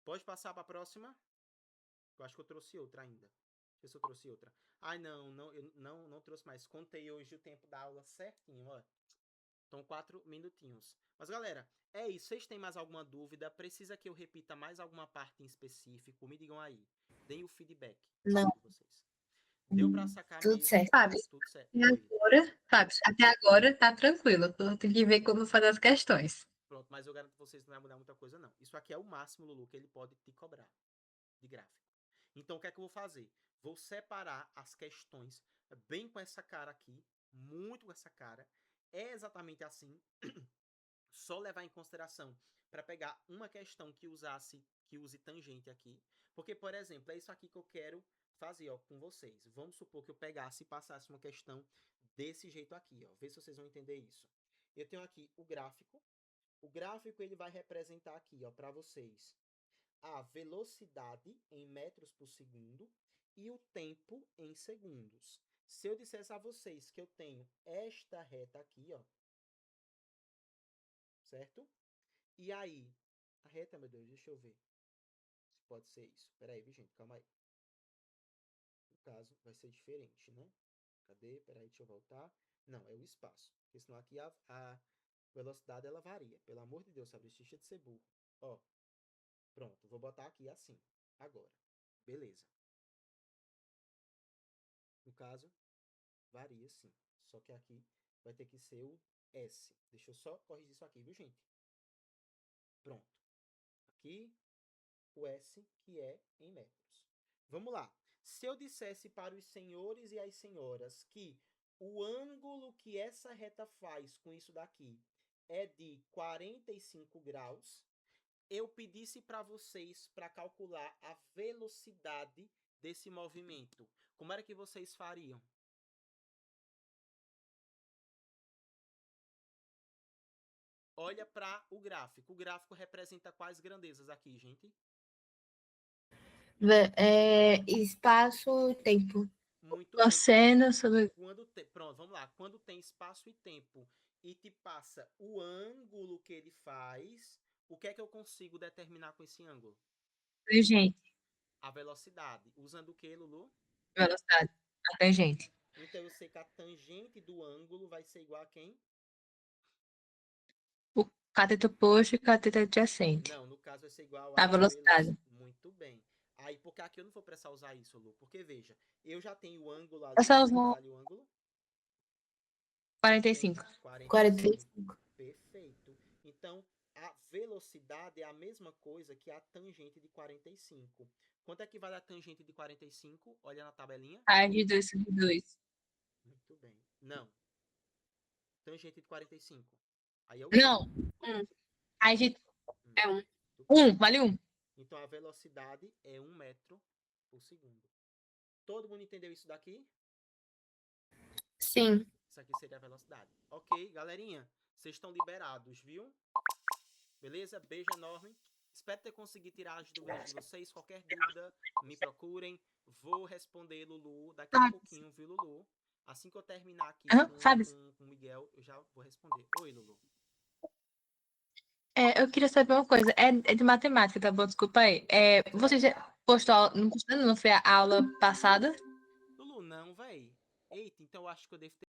Pode passar para a próxima? Eu acho que eu trouxe outra ainda. Deixa eu ver se eu trouxe outra. Ai, não, eu não trouxe mais. Contei hoje o tempo da aula certinho, ó. Então, 4 minutinhos. Mas, galera, é isso. Vocês têm mais alguma dúvida? Precisa que eu repita mais alguma parte em específico? Me digam aí. Deem o feedback. Não. De vocês. Deu pra sacar Tudo mesmo? certo. Fábio, Tudo certo. e agora, Fábio, até agora tá tranquilo. Eu tenho que ver como fazer as questões. Pronto, mas eu garanto que vocês não vai mudar muita coisa, não. Isso aqui é o máximo, Lulu, que ele pode te cobrar de gráfico. Então, o que é que eu vou fazer? Vou separar as questões bem com essa cara aqui, muito com essa cara. É exatamente assim. Só levar em consideração para pegar uma questão que use tangente aqui. Porque, por exemplo, é isso aqui que eu quero fazer, ó, com vocês. Vamos supor que eu pegasse e passasse uma questão desse jeito aqui, ó. Vê se vocês vão entender isso. Eu tenho aqui o gráfico. O gráfico ele vai representar aqui, ó, para vocês a velocidade em metros por segundo e o tempo em segundos. Se eu dissesse a vocês que eu tenho esta reta aqui, ó, certo? E aí, a reta, meu Deus, deixa eu ver se pode ser isso. Peraí, viu, gente? Calma aí. No caso, vai ser diferente, né? Cadê? Peraí, deixa eu voltar. Não, é o espaço. Porque senão aqui a velocidade, ela varia. Pelo amor de Deus, sabe? Deixa de ser burro. Ó, pronto. Vou botar aqui assim. Agora. Beleza. No caso, varia sim. Só que aqui vai ter que ser o S. Deixa eu só corrigir isso aqui, viu, gente? Pronto. Aqui, o S, que é em metros. Vamos lá. Se eu dissesse para os senhores e as senhoras que o ângulo que essa reta faz com isso daqui é de 45 graus, eu pedisse para vocês para calcular a velocidade desse movimento, como era que vocês fariam? Olha para o gráfico. O gráfico representa quais grandezas aqui, gente? Espaço, tempo. Muito bem. Cosseno sobre... Pronto, vamos lá. Quando tem espaço e tempo e te passa o ângulo que ele faz, o que é que eu consigo determinar com esse ângulo? Tangente. A velocidade. Usando o que, Lulu? Velocidade. A tangente. Então, eu sei que a tangente do ângulo vai ser igual a quem? O cateto oposto e o cateto adjacente. Não, no caso vai ser igual A velocidade. Muito bem. Aí, porque aqui eu não vou precisar usar isso, Lu. Porque, veja, eu já tenho o ângulo ali. Eu só Quanto vou- vale o ângulo? 45. 45. Perfeito. Então, a velocidade é a mesma coisa que a tangente de 45. Quanto é que vale a tangente de 45? Olha na tabelinha. Raiz de 2 sobre 2. Muito bem. Não. Tangente de 45. Aí é o Não. Raiz de... É 1. 1. Vale 1. Então, a velocidade é 1 metro por segundo. Todo mundo entendeu isso daqui? Sim. Isso aqui seria a velocidade. Ok, galerinha. Vocês estão liberados, viu? Beleza? Beijo enorme. Espero ter conseguido tirar as dúvidas de vocês. Qualquer dúvida, me procurem. Vou responder, Lulu, daqui a pouquinho, viu, Lulu? Assim que eu terminar aqui Fábio. com o Miguel, eu já vou responder. Oi, Lulu. Eu queria saber uma coisa. É de matemática, tá bom? Desculpa aí. Você já postou... Não foi a aula passada? Lulu, não, véi. Eita, então eu acho que eu devo ter